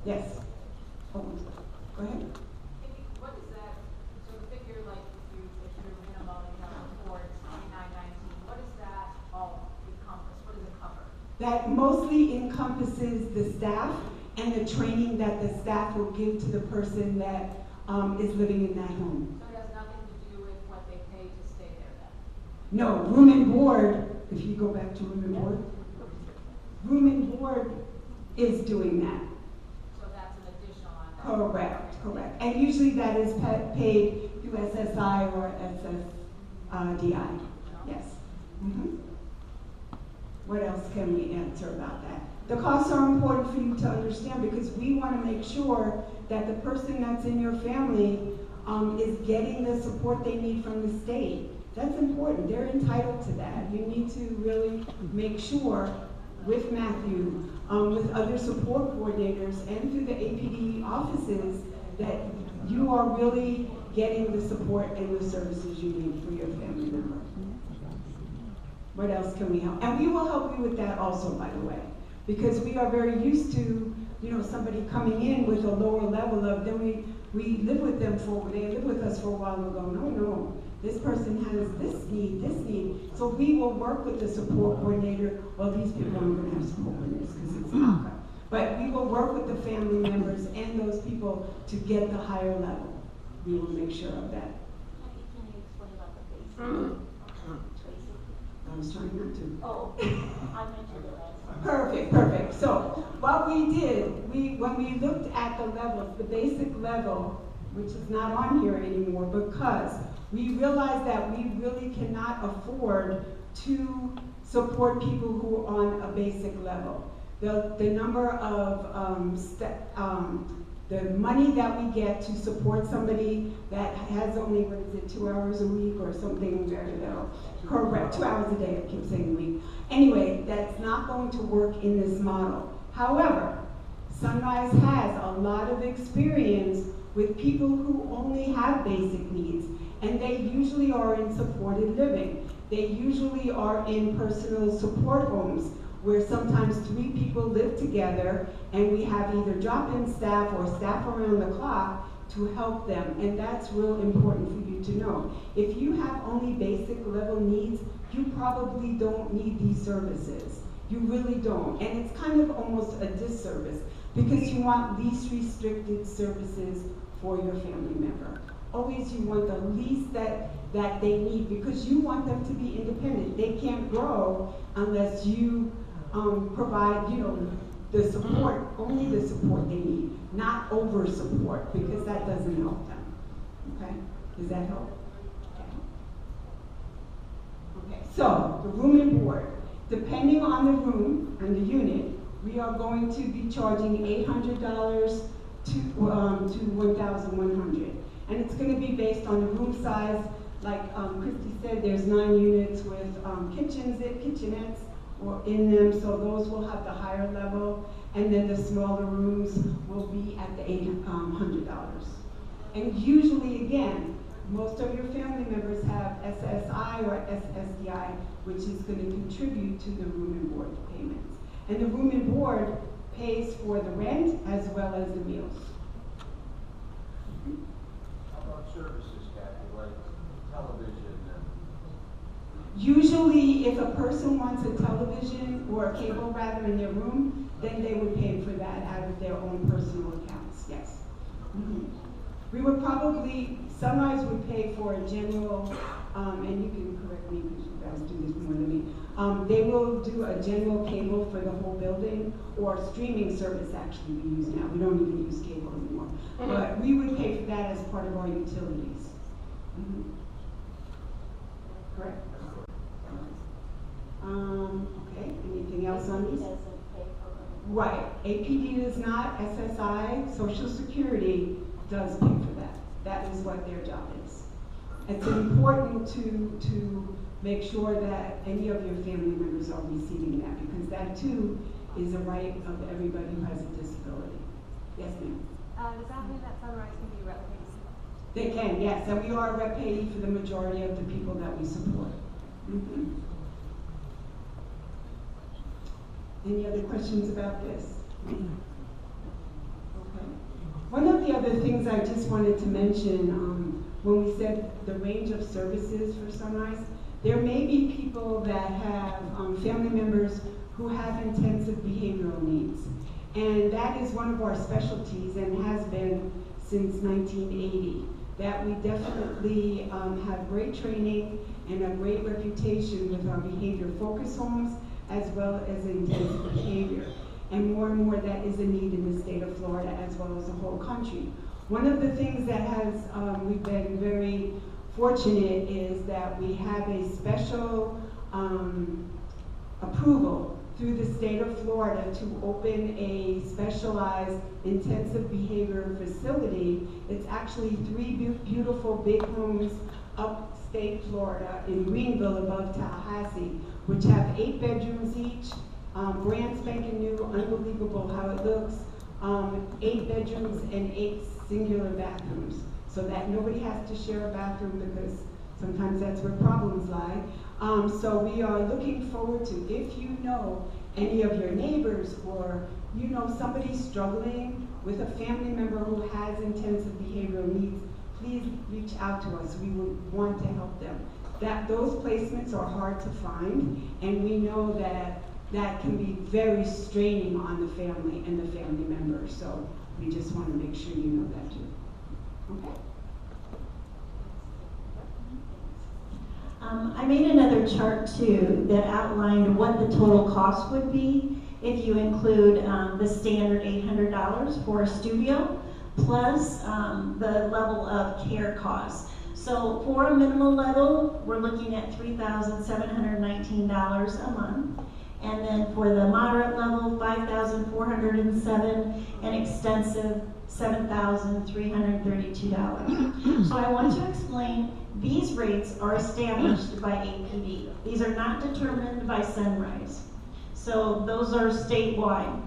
[SPEAKER 4] Yes? Oh, go ahead.
[SPEAKER 5] What is that, so the figure, like, if you're minimum and you have a report, $29.19, what does that all encompass? What does it cover?
[SPEAKER 4] That mostly encompasses the staff and the training that the staff will give to the person that is living in that home.
[SPEAKER 5] So it has nothing to do with what they pay to stay there then?
[SPEAKER 4] No, room and board, if you go back to room and board is doing that.
[SPEAKER 5] So that's an additional on that?
[SPEAKER 4] Correct, correct. And usually that is paid through SSI or SSDI. Yes. Mm-hmm. What else can we answer about that? The costs are important for you to understand, because we want to make sure that the person that's in your family is getting the support they need from the state. That's important. They're entitled to that. You need to really make sure with Matthew, with other support coordinators, and through the APD offices, that you are really getting the support and the services you need for your family member. What else can we help? And we will help you with that also, by the way, because we are very used to, you know, somebody coming in with a lower level of, then we live with them they live with us for a while and go, no, this person has this need. So we will work with the support coordinator. Well, these people aren't going to have support coordinators because it's not. But we will work with the family members and those people to get the higher level. We will make sure of that.
[SPEAKER 5] Can you explain about the basic?
[SPEAKER 4] I was trying not to.
[SPEAKER 5] Oh, I mentioned it last.
[SPEAKER 4] Perfect. So what we did, when we looked at the levels, the basic level, which is not on here anymore, because we realized that we really cannot afford to support people who are on a basic level. The number of the money that we get to support somebody that has only, 2 hours a week or something very little. Correct, 2 hours a day, I keep saying week. Anyway, that's not going to work in this model. However, Sunrise has a lot of experience with people who only have basic needs, and they usually are in supported living. They usually are in personal support homes, where sometimes 3 people live together, and we have either drop-in staff or staff around the clock to help them, and that's real important for you to know. If you have only basic level needs, you probably don't need these services. You really don't, and it's kind of almost a disservice, because you want least restricted services for your family member. Always you want the least that they need, because you want them to be independent. They can't grow unless you provide, the support, only the support they need, not over support, because that doesn't help them. Okay? Does that help? Okay. So the room and board, depending on the room and the unit, we are going to be charging $800 to $1,100, and it's going to be based on the room size. Like Kristy said, there's 9 units with kitchenettes or in them, so those will have the higher level, and then the smaller rooms will be at the $800. And usually, again, most of your family members have SSI or SSDI, which is going to contribute to the room and board payments. And the room and board pays for the rent as well as the meals.
[SPEAKER 6] How about services, Kathy, like television?
[SPEAKER 4] Usually, if a person wants a television or a cable rather in their room, then they would pay for that out of their own personal accounts, yes. Mm-hmm. We would probably, Sunrise would pay for a general, and you can correct me because you guys do this more than me. They will do a general cable for the whole building, or streaming service actually we use now. We don't even use cable anymore. But we would pay for that as part of our utilities. Mm-hmm. Correct. Okay, anything else on these? Right, APD does not, SSI, Social Security does pay for that. That is what their job is. It's important to make sure that any of your family members are receiving that, because that too is a right of everybody who has a disability. Yes, ma'am?
[SPEAKER 5] Does that mean that Sunrise can be rep payee?
[SPEAKER 4] They can, yes, and we are rep payee for the majority of the people that we support. Mm-hmm. Any other questions about this? Okay. One of the other things I just wanted to mention, when we said the range of services for Sunrise, there may be people that have family members who have intensive behavioral needs. And that is one of our specialties and has been since 1980. That we definitely have great training and a great reputation with our behavior focus homes, as well as intensive behavior. And more that is a need in the state of Florida as well as the whole country. One of the things that has, we've been very fortunate is that we have a special approval through the state of Florida to open a specialized intensive behavior facility. It's actually 3 beautiful big homes upstate Florida in Greenville above Tallahassee, which have 8 bedrooms each, brand spanking new, unbelievable how it looks, 8 bedrooms and 8 singular bathrooms, so that nobody has to share a bathroom, because sometimes that's where problems lie. So we are looking forward to, if you know any of your neighbors or you know somebody struggling with a family member who has intensive behavioral needs, please reach out to us. We would want to help them. Those placements are hard to find, and we know that that can be very straining on the family and the family members. So we just want to make sure you know that too. Okay.
[SPEAKER 1] I made another chart too that outlined what the total cost would be if you include the standard $800 for a studio plus the level of care costs. So for a minimal level, we're looking at $3,719 a month. And then for the moderate level, $5,407, and extensive, $7,332. So I want to explain, these rates are established by APD. These are not determined by Sunrise. So those are statewide.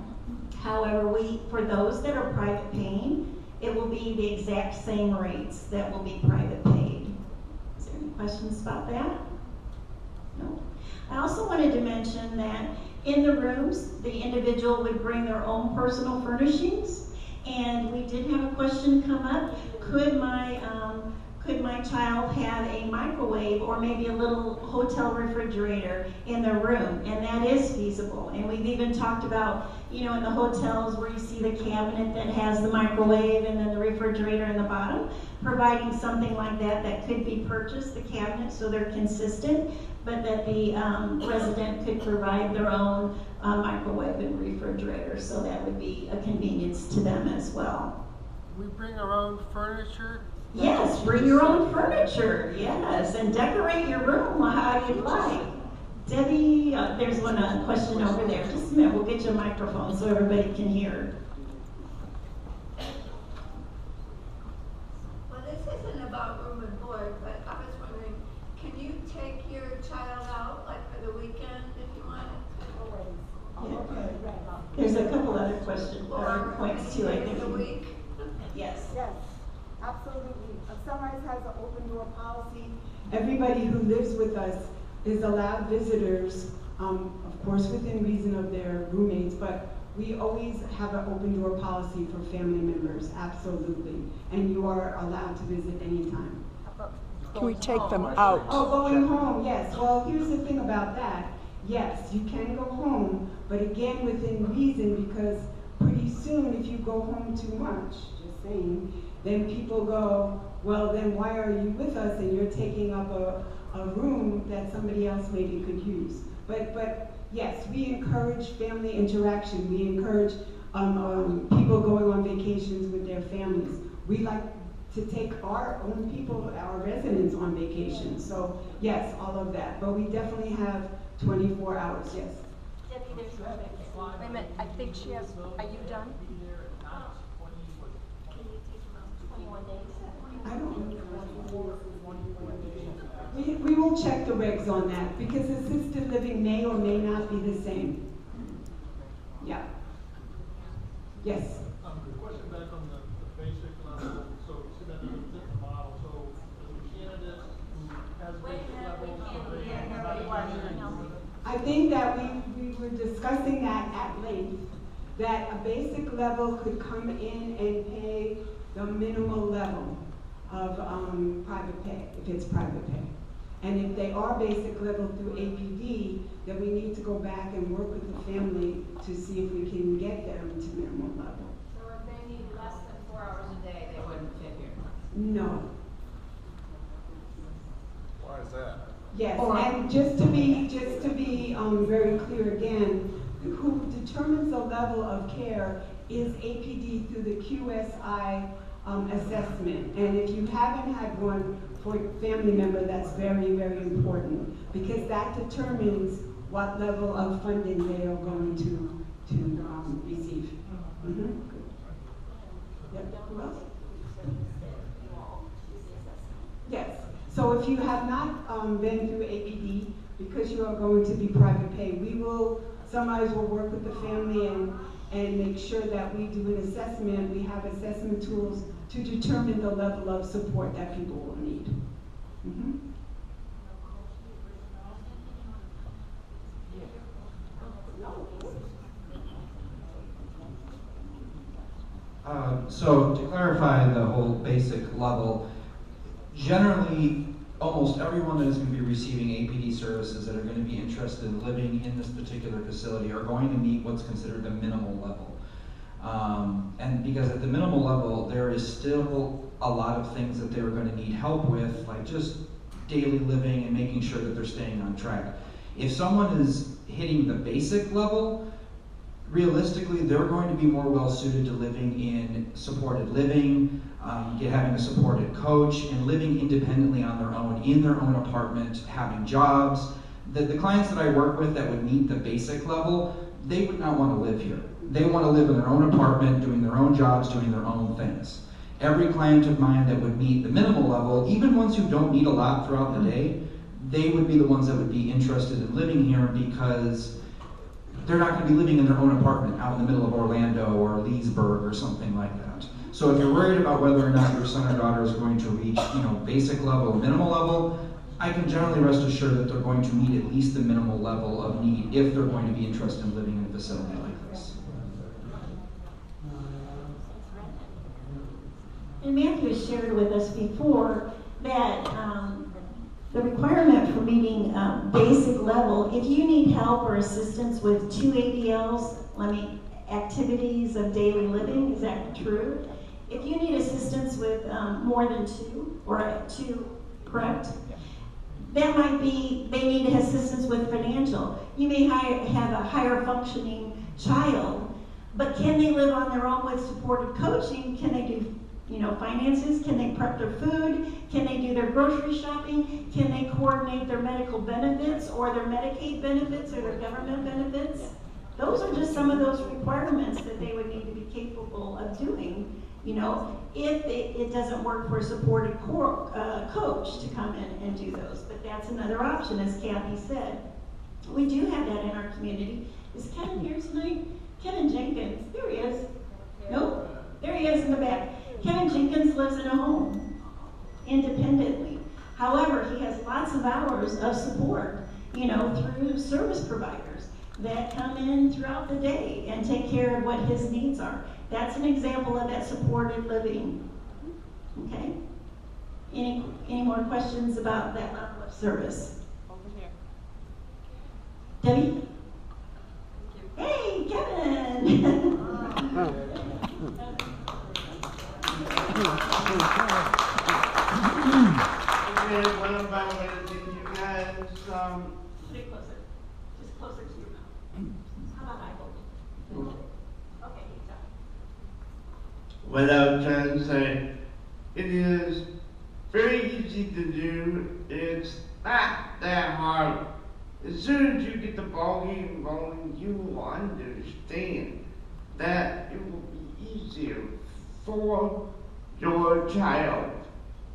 [SPEAKER 1] However, for those that are private paying, it will be the exact same rates that will be private paid. Is there any questions about that? No. I also wanted to mention that in the rooms, the individual would bring their own personal furnishings. And we did have a question come up. Could my child have a microwave or maybe a little hotel refrigerator in their room? And that is feasible. And we've even talked about, in the hotels where you see the cabinet that has the microwave and then the refrigerator in the bottom, providing something like that could be purchased, the cabinet, so they're consistent, but that the resident could provide their own microwave and refrigerator, so that would be a convenience to them as well.
[SPEAKER 7] We bring our own furniture?
[SPEAKER 1] Yes, bring your own furniture, yes, and decorate your room how you'd like. Debbie, there's one question over there. Just a minute, we'll get you a microphone so everybody can hear.
[SPEAKER 8] Well, this isn't about room and board, but I was wondering, can you take your child out, like for the weekend if you want?
[SPEAKER 1] Yeah. There's a couple other questions, or points too, I think.
[SPEAKER 8] In a week?
[SPEAKER 1] Yes.
[SPEAKER 4] Yes, absolutely. Sunrise has an open door policy. Everybody who lives with us is allowed visitors, of course within reason of their roommates, but we always have an open door policy for family members, absolutely. And you are allowed to visit anytime.
[SPEAKER 9] Can we take them out?
[SPEAKER 4] Oh, going home, yes. Well, here's the thing about that. Yes, you can go home, but again within reason, because pretty soon if you go home too much, just saying, then people go, well, then why are you with us and you're taking up a room that somebody else maybe could use. But yes, we encourage family interaction. We encourage people going on vacations with their families. We like to take our own people, our residents, on vacation. So yes, all of that. But we definitely have 24 hours, yes.
[SPEAKER 10] Debbie, there's wait a minute, I think she has, are you done? Can you take them out 21 days?
[SPEAKER 4] I don't know. We will check the regs on that because assisted living may or may not be the same. Yeah. Yes.
[SPEAKER 7] The question back on the basic level, so you see that there's a different model, so the candidate who has basic level.
[SPEAKER 4] I think that we were discussing that at length, that a basic level could come in and pay the minimal level of private pay, if it's private pay. And if they are basic level through APD, then we need to go back and work with the family to see if we can get them to minimal level.
[SPEAKER 5] So if they need less than 4 hours a day, they wouldn't fit here?
[SPEAKER 4] No.
[SPEAKER 7] Why is that?
[SPEAKER 4] Yes, and just to be very clear again, who determines the level of care is APD through the QSI assessment. And if you haven't had one for a family member, that's very, very important because that determines what level of funding they are going to receive. Mm-hmm. Yep. Who else? Yes. So if you have not been through APD, because you are going to be private pay, Sunrise will work with the family and make sure that we do an assessment. We have assessment tools to determine the level of support that people will need. Mm-hmm.
[SPEAKER 11] So to clarify the whole basic level, generally almost everyone that is going to be receiving APD services that are going to be interested in living in this particular facility are going to meet what's considered the minimal level. And because at the minimal level, there is still a lot of things that they're going to need help with, like just daily living and making sure that they're staying on track. If someone is hitting the basic level, realistically, they're going to be more well suited to living in supported living, having a supported coach, and living independently on their own, in their own apartment, having jobs. The clients that I work with that would meet the basic level, they would not want to live here. They want to live in their own apartment, doing their own jobs, doing their own things. Every client of mine that would meet the minimal level, even ones who don't need a lot throughout the day, they would be the ones that would be interested in living here because they're not going to be living in their own apartment out in the middle of Orlando or Leesburg or something like that. So if you're worried about whether or not your son or daughter is going to reach, basic level or minimal level, I can generally rest assured that they're going to meet at least the minimal level of need if they're going to be interested in living in a facility like this.
[SPEAKER 1] And Matthew has shared with us before that the requirement for meeting basic level, if you need help or assistance with 2 ADLs, activities of daily living, is that true? If you need assistance with more than 2, or 2, correct? That might be, they need assistance with financial. You may have a higher functioning child, but can they live on their own with supported coaching? Can they do finances? Can they prep their food? Can they do their grocery shopping? Can they coordinate their medical benefits or their Medicaid benefits or their government benefits? Those are just some of those requirements that they would need to be capable of doing, if it doesn't work for a supported coach to come in and do those. But that's another option, as Kathy said. We do have that in our community. Is Kevin here tonight? Kevin Jenkins, there he is. Nope, there he is in the back. Kevin Jenkins lives in a home independently. However, he has lots of hours of support, through service providers that come in throughout the day and take care of what his needs are. That's an example of that supported living. Okay? Any more questions about that level of service?
[SPEAKER 10] Over here.
[SPEAKER 1] Debbie? Hey, Kevin!
[SPEAKER 12] What about when you guys,
[SPEAKER 1] Put it closer. Just closer to your mouth. How about I hold it? Okay, you got it.
[SPEAKER 12] what I'm trying to say, it is very easy to do. It's not that hard. As soon as you get the ball game rolling, you will understand that it will be easier for your child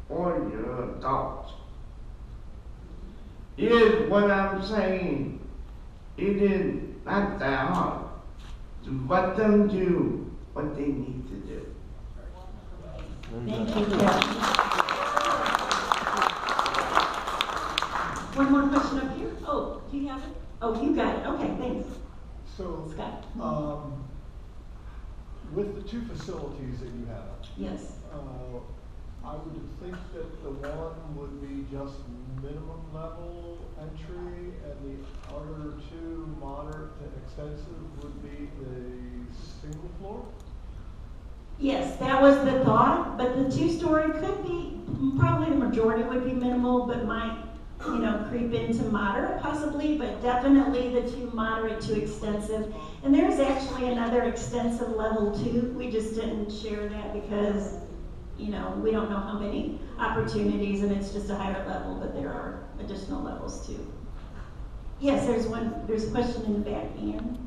[SPEAKER 12] or your adult. Here's what I'm saying. It is not that hard to let them do what they need to do.
[SPEAKER 1] Thank you, Kevin. One more question up here. Oh, do you have it? Oh, you got it. Okay, thanks.
[SPEAKER 7] So,
[SPEAKER 1] Scott.
[SPEAKER 7] With the 2 facilities that you have,
[SPEAKER 1] Yes.
[SPEAKER 7] I would think that the one would be just minimum level entry, and the other 2, moderate to extensive, would be the single floor?
[SPEAKER 1] Yes, that was the thought, but the 2-story could be, probably the majority would be minimal, but might, creep into moderate possibly, but definitely the 2 moderate to extensive. And there's actually another extensive level too. We just didn't share that because, we don't know how many opportunities, and it's just a higher level, but there are additional levels too. Yes, there's a question in the back, Ian.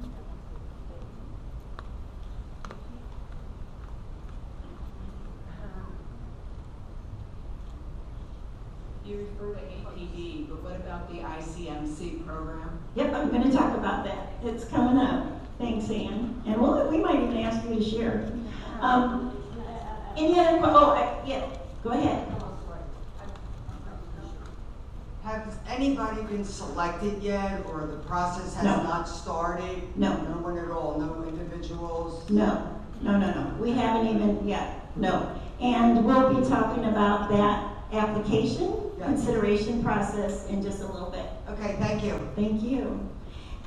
[SPEAKER 13] You refer to APD, but what about the ICMC program?
[SPEAKER 1] Yep, I'm going to talk about that. It's coming up. Thanks, Ann. And we might even ask you to share. Any other? Yeah. Go ahead.
[SPEAKER 14] Has anybody been selected yet, or the process has not started?
[SPEAKER 1] No.
[SPEAKER 14] No one at all. No individuals.
[SPEAKER 1] No. We haven't even yet. No. And we'll be talking about that application,
[SPEAKER 14] Yes.
[SPEAKER 1] consideration process in just a little bit.
[SPEAKER 14] Okay, thank you.
[SPEAKER 1] Thank you.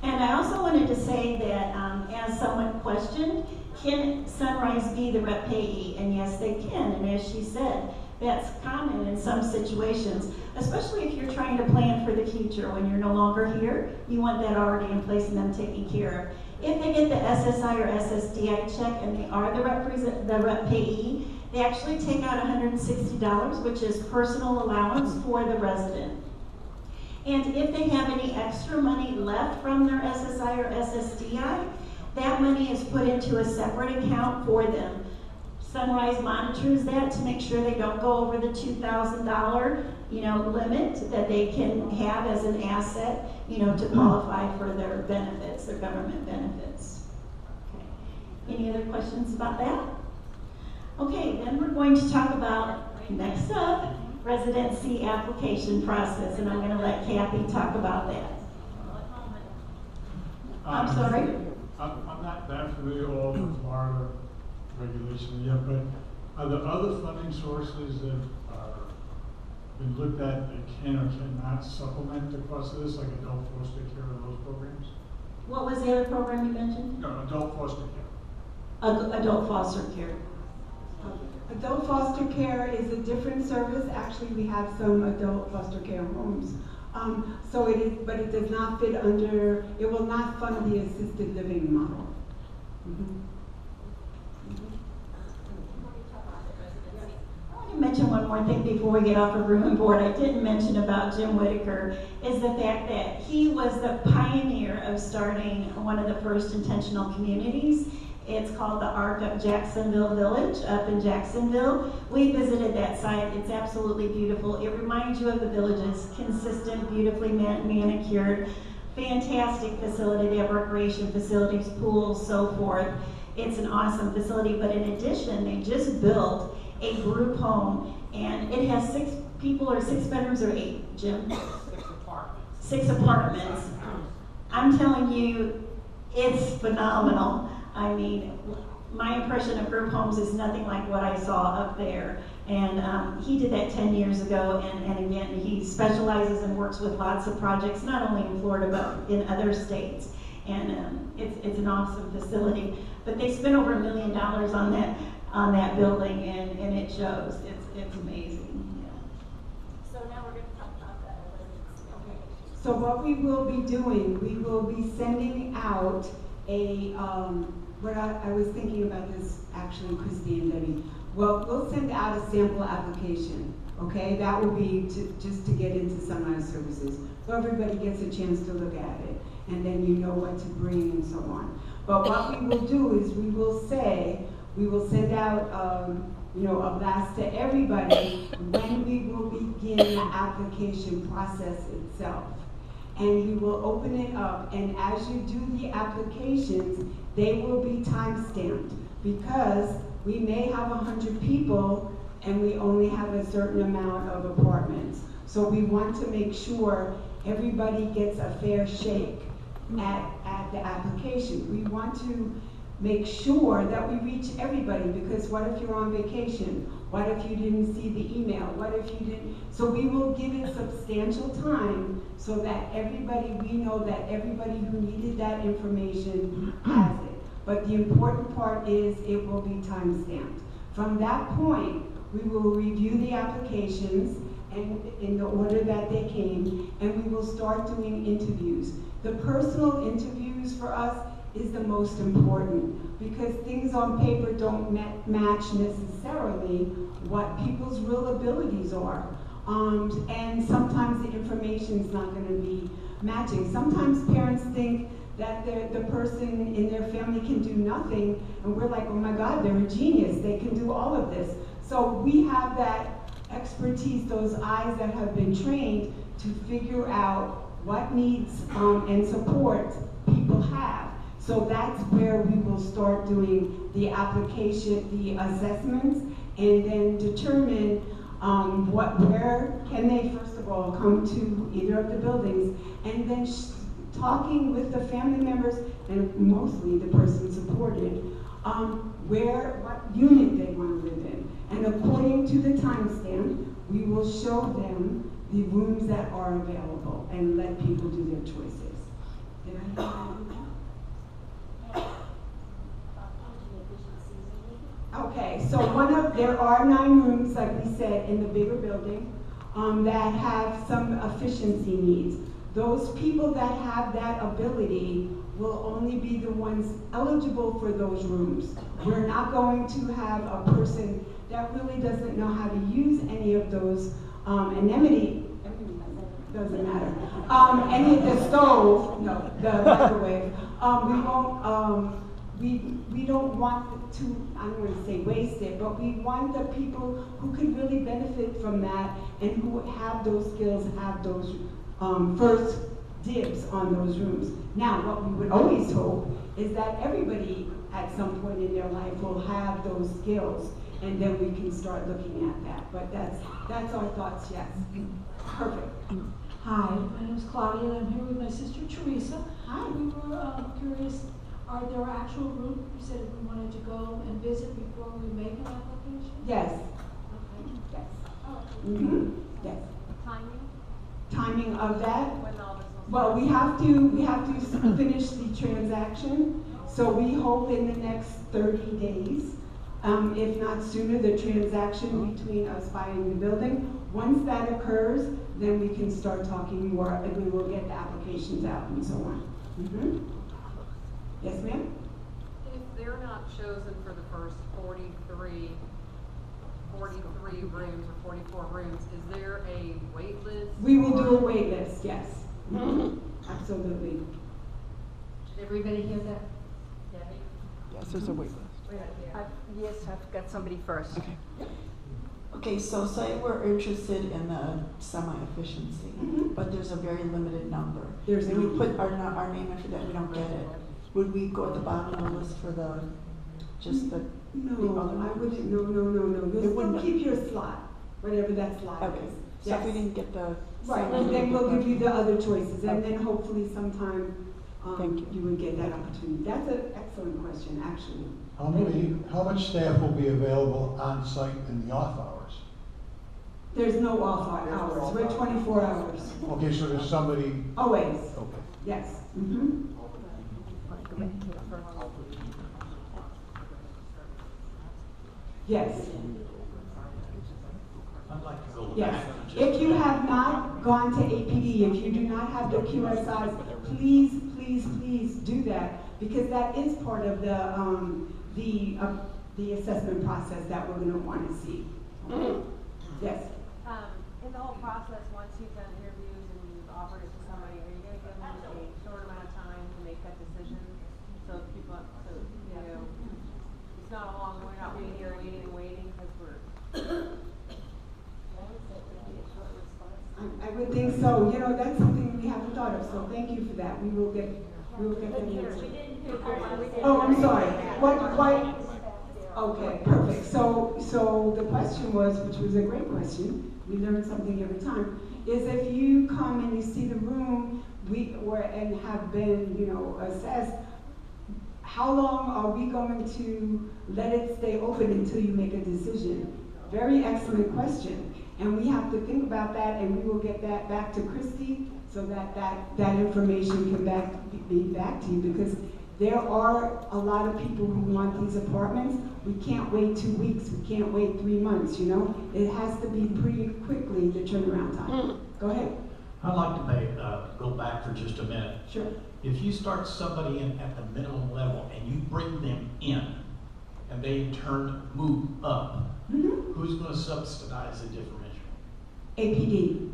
[SPEAKER 1] And I also wanted to say that, as someone questioned, can Sunrise be the rep payee? And yes, they can. And as she said, that's common in some situations, especially if you're trying to plan for the future. When you're no longer here, you want that already in place and them taken care of. If they get the SSI or SSDI check and they are the rep payee, they actually take out $160, which is personal allowance for the resident. And if they have any extra money left from their SSI or SSDI, that money is put into a separate account for them. Sunrise monitors that to make sure they don't go over the $2,000, limit that they can have as an asset, to qualify for their benefits, their government benefits. Okay. Any other questions about that? Okay, then we're going to talk about, next up, residency application process, and I'm going to let Kathy talk about that. I'm sorry?
[SPEAKER 15] I'm not that familiar with all the Florida regulation yet, but are there other funding sources that are been looked at that can or cannot supplement the cost of this, like adult foster care or those programs?
[SPEAKER 1] What was the other program you mentioned?
[SPEAKER 15] No, adult foster care.
[SPEAKER 1] Adult foster care.
[SPEAKER 4] Adult foster care is a different service. Actually, we have some adult foster care homes. But it does not fit under, it will not fund the assisted living model.
[SPEAKER 1] I want to mention one more thing before we get off of room and board. I didn't mention about Jim Whitaker is the fact that he was the pioneer of starting one of the first intentional communities. It's called the Arc of Jacksonville Village up in Jacksonville. We visited that site. It's absolutely beautiful. It reminds you of the villages, consistent, beautifully manicured, fantastic facility. They have recreation facilities, pools, so forth. It's an awesome facility, but in addition, they just built a group home, and it has 6 people, or 6 bedrooms, or 8, Jim?
[SPEAKER 6] 6 apartments.
[SPEAKER 1] 6 apartments. I'm telling you, it's phenomenal. I mean, my impression of group homes is nothing like what I saw up there. And he did that 10 years ago, and again, he specializes and works with lots of projects, not only in Florida, but in other states. And it's an awesome facility. But they spent over $1 million on that building, and it shows. It's amazing. Yeah.
[SPEAKER 10] So now we're going to talk about that.
[SPEAKER 4] Okay. So what we will be doing, we will be sending out a, I was thinking about this actually, Kristy and Debbie. Well, we'll send out a sample application, okay? That will be just to get into Sunrise Services. So everybody gets a chance to look at it, and then you know what to bring and so on. But what we will do is we will send out, a blast to everybody when we will begin the application process itself. And we will open it up, and as you do the applications, they will be time-stamped, because we may have 100 people and we only have a certain amount of apartments. So we want to make sure everybody gets a fair shake at the application. We want to make sure that we reach everybody, because what if you're on vacation? What if you didn't see the email? What if you didn't? So we will give it substantial time so that we know that everybody who needed that information has it. But the important part is it will be time-stamped. From that point, we will review the applications and in the order that they came, and we will start doing interviews. The personal interviews for us is the most important, because things on paper don't match necessarily what people's real abilities are. And sometimes the information is not going to be matching. Sometimes parents think that the person in their family can do nothing, and we're like, oh my God, they're a genius, they can do all of this. So we have that expertise, those eyes that have been trained to figure out what needs and support people have. So that's where we will start doing the application, the assessments, and then determine where can they, first of all, come to either of the buildings, and then talking with the family members, and mostly the person supported, what unit they want to live in. And according to the timestamp, we will show them the rooms that are available and let people do their choices. Did I hear that? Okay, so there are 9 rooms, like we said, in the bigger building that have some efficiency needs. Those people that have that ability will only be the ones eligible for those rooms. We're not going to have a person that really doesn't know how to use any of those anemone, doesn't matter. Any of the stove, no, the microwave. We don't want to, I don't want to say waste it, but we want the people who could really benefit from that and who have those skills, have those first dibs on those rooms. Now, what we would always hope is that everybody at some point in their life will have those skills, and then we can start looking at that. But that's our thoughts, yes. Perfect.
[SPEAKER 16] Hi, my name is Claudia, and I'm here with my sister Teresa.
[SPEAKER 4] Hi.
[SPEAKER 16] We were curious, are there actual rooms, you said we wanted to go and visit before we make an application?
[SPEAKER 4] Yes.
[SPEAKER 16] Okay.
[SPEAKER 4] Yes.
[SPEAKER 16] Oh.
[SPEAKER 4] Mm-hmm. Yes.
[SPEAKER 5] Timing?
[SPEAKER 4] Timing of that?
[SPEAKER 5] When all this was.
[SPEAKER 4] Well, we have to finish the transaction, so we hope in the next 30 days, if not sooner, the transaction between us buying the building. Once that occurs, then we can start talking more, and we will get the applications out and so on. Mm-hmm. Yes, ma'am?
[SPEAKER 17] If they're not chosen for the first 43 rooms or 44 rooms, is there a wait list?
[SPEAKER 4] We will do a wait list, yes. Mm-hmm. Absolutely.
[SPEAKER 2] Did everybody hear that?
[SPEAKER 17] Debbie?
[SPEAKER 9] Yes, there's a wait list.
[SPEAKER 10] Yes, I've got somebody first.
[SPEAKER 9] Okay.
[SPEAKER 18] Okay, so say we're interested in the semi-efficiency, but there's a very limited number. And we put our name in for that, we don't get it. Would we go at the bottom of the list for the other?
[SPEAKER 4] No, I wouldn't, no. You'll still keep your slot, whatever that slot
[SPEAKER 18] Okay,
[SPEAKER 4] is.
[SPEAKER 18] so if we didn't get the.
[SPEAKER 4] Right, and then we'll give you the other choices, and then hopefully sometime
[SPEAKER 9] Thank you.
[SPEAKER 4] you would get that opportunity. That's an excellent question, actually.
[SPEAKER 7] How much staff will be available on site in the off hours?
[SPEAKER 4] There's no off hours, we're 24 hours.
[SPEAKER 7] Okay, so there's somebody.
[SPEAKER 4] Always,
[SPEAKER 7] Okay.
[SPEAKER 4] yes. Mm-hmm. Yes.
[SPEAKER 19] I'd like to go
[SPEAKER 4] Yes.
[SPEAKER 19] back.
[SPEAKER 4] If you have not gone to APD, if you do not have the QSIs, please do that, because that is part of the assessment process that we're going to want to see. Yes.
[SPEAKER 5] In the whole process, once you've done interviews and you've offered it to somebody, are you going to give them a short amount of time to make that decision? So people, it's not a long, we're not waiting here, waiting, because we're.
[SPEAKER 4] I would think so. That's something we haven't thought of, so thank you for that. We will get that answer. Oh, I'm sorry. What? Okay, perfect. So the question was, which was a great question, we learn something every time, is if you come and you see the room and have been, assessed, how long are we going to let it stay open until you make a decision? Very excellent question. And we have to think about that, and we will get that back to Kristy so that information can be back to you, because there are a lot of people who want these apartments. We can't wait 2 weeks. We can't wait 3 months, It has to be pretty quickly, the turnaround time. Go ahead.
[SPEAKER 19] I'd like to go back for just a minute.
[SPEAKER 4] Sure.
[SPEAKER 19] If you start somebody in at the minimum level and you bring them in, and they in turn move up, who's going to subsidize the differential?
[SPEAKER 4] APD.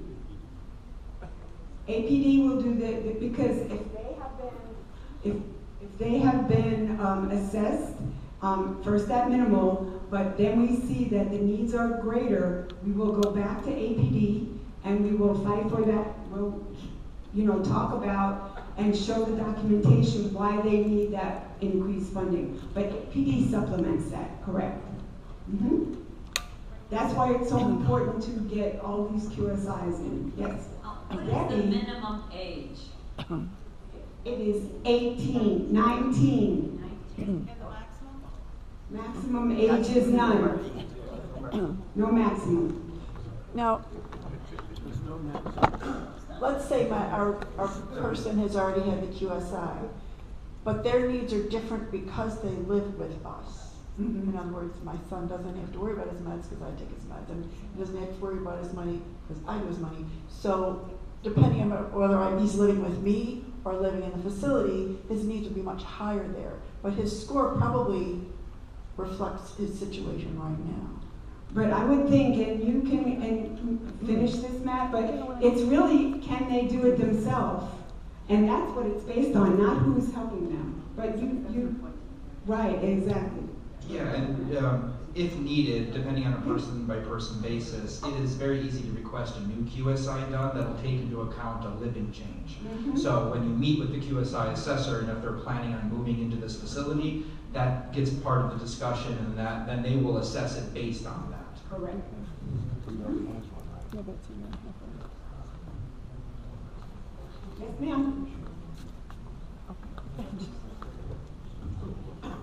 [SPEAKER 4] APD will do because if they have been assessed, first at minimal, but then we see that the needs are greater, we will go back to APD and we will fight for that. We'll, talk about and show the documentation why they need that increased funding. But APD supplements that, correct? That's why it's so important to get all these QSIs in. Yes.
[SPEAKER 20] What is the minimum age?
[SPEAKER 4] It is 18, 19.
[SPEAKER 20] And the maximum?
[SPEAKER 4] Maximum age is none. No maximum.
[SPEAKER 18] Now, let's say our person has already had the QSI, but their needs are different because they live with us. In other words, my son doesn't have to worry about his meds because I take his meds, and he doesn't have to worry about his money because I do his money. So, depending on whether he's living with me or living in the facility, his needs would be much higher there. But his score probably reflects his situation right now.
[SPEAKER 4] But I would think, and you can finish this, Matt, but it's really, can they do it themselves? And that's what it's based on, not who's helping them. But you right, exactly.
[SPEAKER 11] Yeah, and if needed, depending on a person-by-person basis, it is very easy to request a new QSI done that'll take into account a living change. So when you meet with the QSI assessor, and if they're planning on moving into this facility, that gets part of the discussion, and then they will assess it based on that.
[SPEAKER 4] Correct. Yes, ma'am.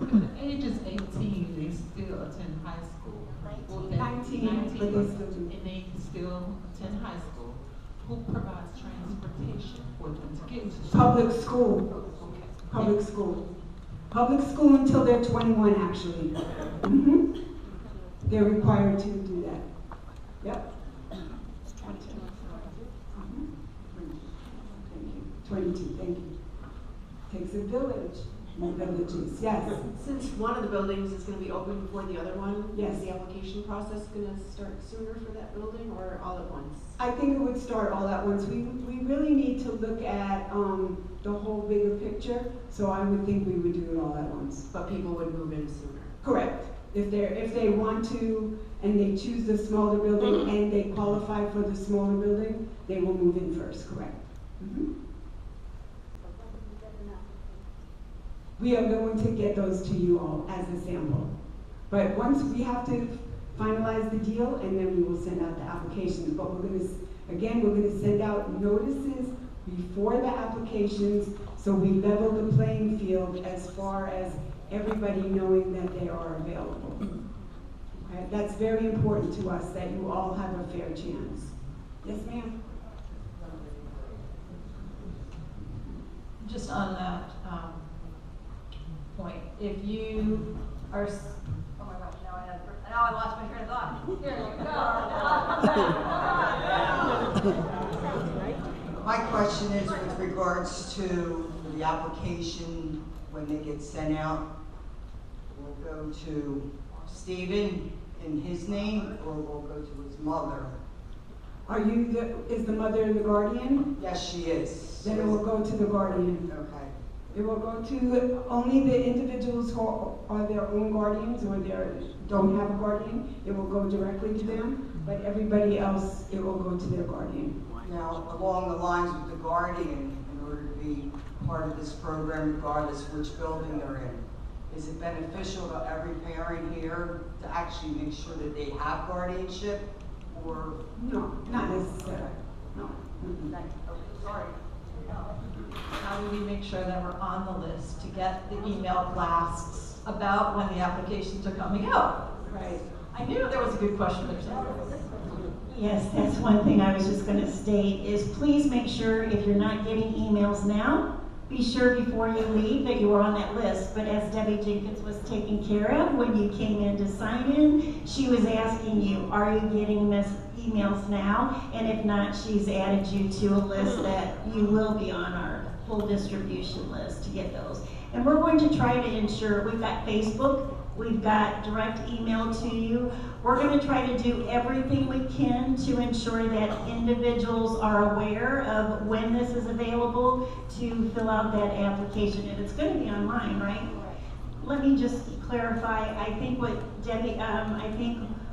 [SPEAKER 13] The age is 18, they still attend high school.
[SPEAKER 4] 19, but they still do.
[SPEAKER 13] And they still attend high school. Who provides transportation for them to get to school?
[SPEAKER 4] Public school. Public school. Public school until they're 21, actually. They're required to do that. Yep. 22, thank you. Takes a village. Villages, yes.
[SPEAKER 21] Since one of the buildings is going to be open before the other one,
[SPEAKER 4] Yes.
[SPEAKER 21] is the application process going to start sooner for that building or all at once?
[SPEAKER 4] I think it would start all at once. We really need to look at the whole bigger picture, so I would think we would do it all at once.
[SPEAKER 21] But people would move in sooner?
[SPEAKER 4] Correct. If they want to and they choose the smaller building and they qualify for the smaller building, they will move in first, correct? We are going to get those to you all as a sample. But once we have to finalize the deal, and then we will send out the applications. But we're going to send out notices before the applications, so we level the playing field as far as everybody knowing that they are available. Okay? That's very important to us, that you all have a fair chance. Yes, ma'am?
[SPEAKER 5] Just on that point, if you are, oh my gosh, now I lost my train of thought. Here you go.
[SPEAKER 14] My question is with regards to the application, when they get sent out, will go to Stephen in his name, or will go to his mother?
[SPEAKER 4] Is the mother the guardian?
[SPEAKER 14] Yes, she is.
[SPEAKER 4] Then it will go to the guardian.
[SPEAKER 14] Okay.
[SPEAKER 4] It will go to only the individuals who are their own guardians or don't have a guardian. It will go directly to them, but everybody else, it will go to their guardian.
[SPEAKER 14] Now, along the lines with the guardian, in order to be part of this program, regardless of which building they're in, is it beneficial to every parent here to actually make sure that they have guardianship, or?
[SPEAKER 4] No, not necessarily. No.
[SPEAKER 5] Sorry. How do we make sure that we're on the list to get the email blasts about when the applications are coming out?
[SPEAKER 4] Right.
[SPEAKER 5] I knew there was a good question.
[SPEAKER 1] Yes, that's one thing I was just going to state is please make sure if you're not getting emails now, be sure before you leave that you are on that list. But as Debbie Jenkins was taken care of when you came in to sign in, she was asking you, are you getting emails now? And if not, she's added you to a list that you will be on our full distribution list to get those. And we're going to try to ensure, we've got Facebook, we've got direct email to you. We're going to try to do everything we can to ensure that individuals are aware of when this is available to fill out that application. And it's going to be online, right? Let me just clarify. I think what Debbie,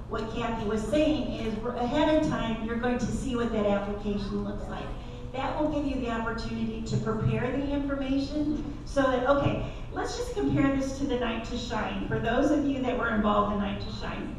[SPEAKER 1] what Kathy was saying is ahead of time, you're going to see what that application looks like. That will give you the opportunity to prepare the information so that, okay, let's just compare this to the Night to Shine. For those of you that were involved in Night to Shine,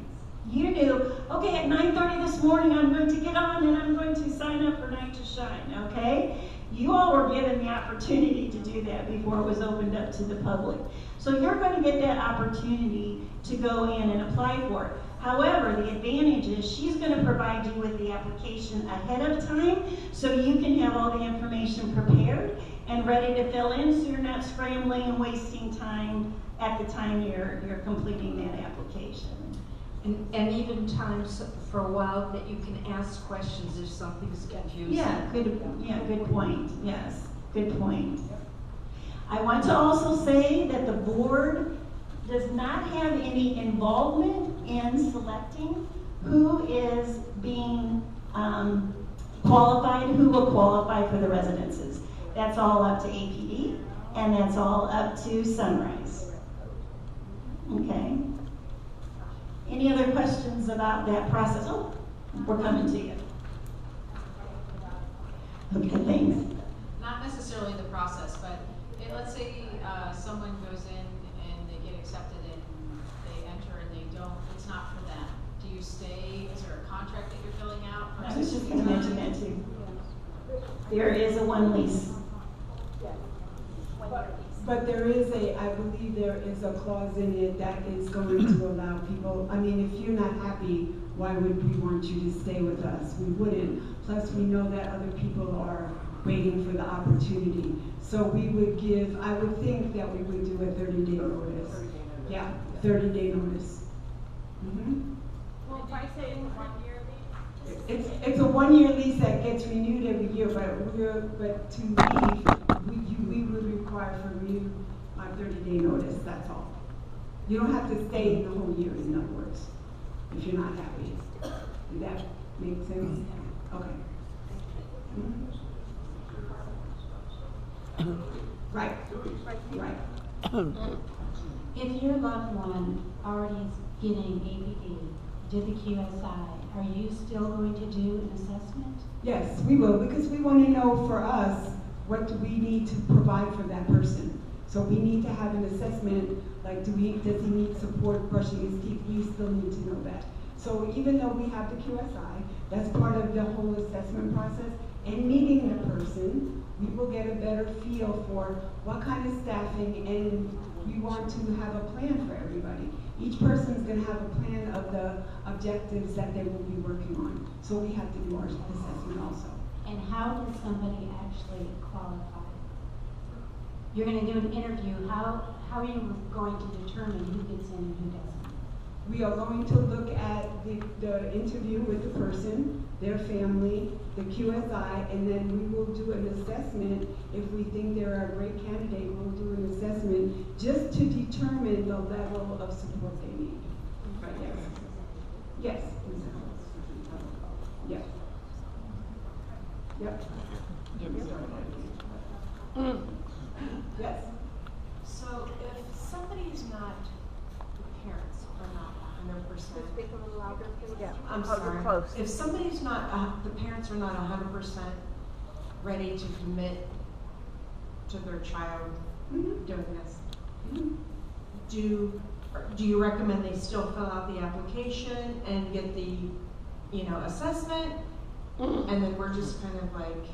[SPEAKER 1] you knew, okay, at 9:30 this morning, I'm going to get on and I'm going to sign up for Night to Shine, okay? You all were given the opportunity to do that before it was opened up to the public. So you're going to get that opportunity to go in and apply for it. However, the advantage is she's going to provide you with the application ahead of time so you can have all the information prepared and ready to fill in so you're not scrambling and wasting time at the time you're completing that application.
[SPEAKER 2] And even times for a while that you can ask questions if something's confusing.
[SPEAKER 1] Yeah, good point. Yes, good point. I want to also say that the board does not have any involvement in selecting who is being qualified, who will qualify for the residences. That's all up to APD, and that's all up to Sunrise. Okay. Any other questions about that process? Oh, we're coming to you. Okay, thanks.
[SPEAKER 3] Not necessarily the process, but let's say someone goes in and they get accepted and they enter and they don't, it's not for them. Do you stay? Is there a contract that you're filling out?
[SPEAKER 1] I was just going to mention that too. There is a one lease.
[SPEAKER 4] But there is I believe there is a clause in it that is going to allow people, I mean, if you're not happy, why would we want you to stay with us? We wouldn't. Plus, we know that other people are waiting for the opportunity. So we would give, I would think that we would do a 30-day notice. Yeah, 30-day notice. Mm-hmm.
[SPEAKER 10] Well, if I say 1 year lease?
[SPEAKER 4] It's a 1-year lease that gets renewed every year, but to leave, we would require from you a 30-day notice, that's all. You don't have to stay the whole year, in other words, if you're not happy. Does that make sense? Okay. Mm-hmm. Right.
[SPEAKER 22] If your loved one already is getting APD, did the QSI, are you still going to do an assessment?
[SPEAKER 4] Yes, we will, because we want to know for us, what do we need to provide for that person? So we need to have an assessment, like does he need support brushing his teeth? We still need to know that. So even though we have the QSI, that's part of the whole assessment process, and meeting the person, we will get a better feel for what kind of staffing, and we want to have a plan for everybody. Each person is going to have a plan of the objectives that they will be working on. So we have to do our assessment also.
[SPEAKER 22] And how does somebody actually qualify? You're going to do an interview. How are you going to determine who gets in and who doesn't?
[SPEAKER 4] We are going to look at the interview with the person, their family, the QSI, and then we will do an assessment. If we think they're a great candidate, we'll do an assessment just to determine the level of support they need. Yes. Yes. Yep. Yep. Yes.
[SPEAKER 23] So if somebody's not, the parents are not 100%.
[SPEAKER 10] Speak a little louder, please. Yeah.
[SPEAKER 23] I'm sorry.
[SPEAKER 10] Close.
[SPEAKER 23] If somebody's not, the parents are not 100% ready to commit to their child doing this, do you recommend they still fill out the application and get the, assessment, and then we're just kind of like?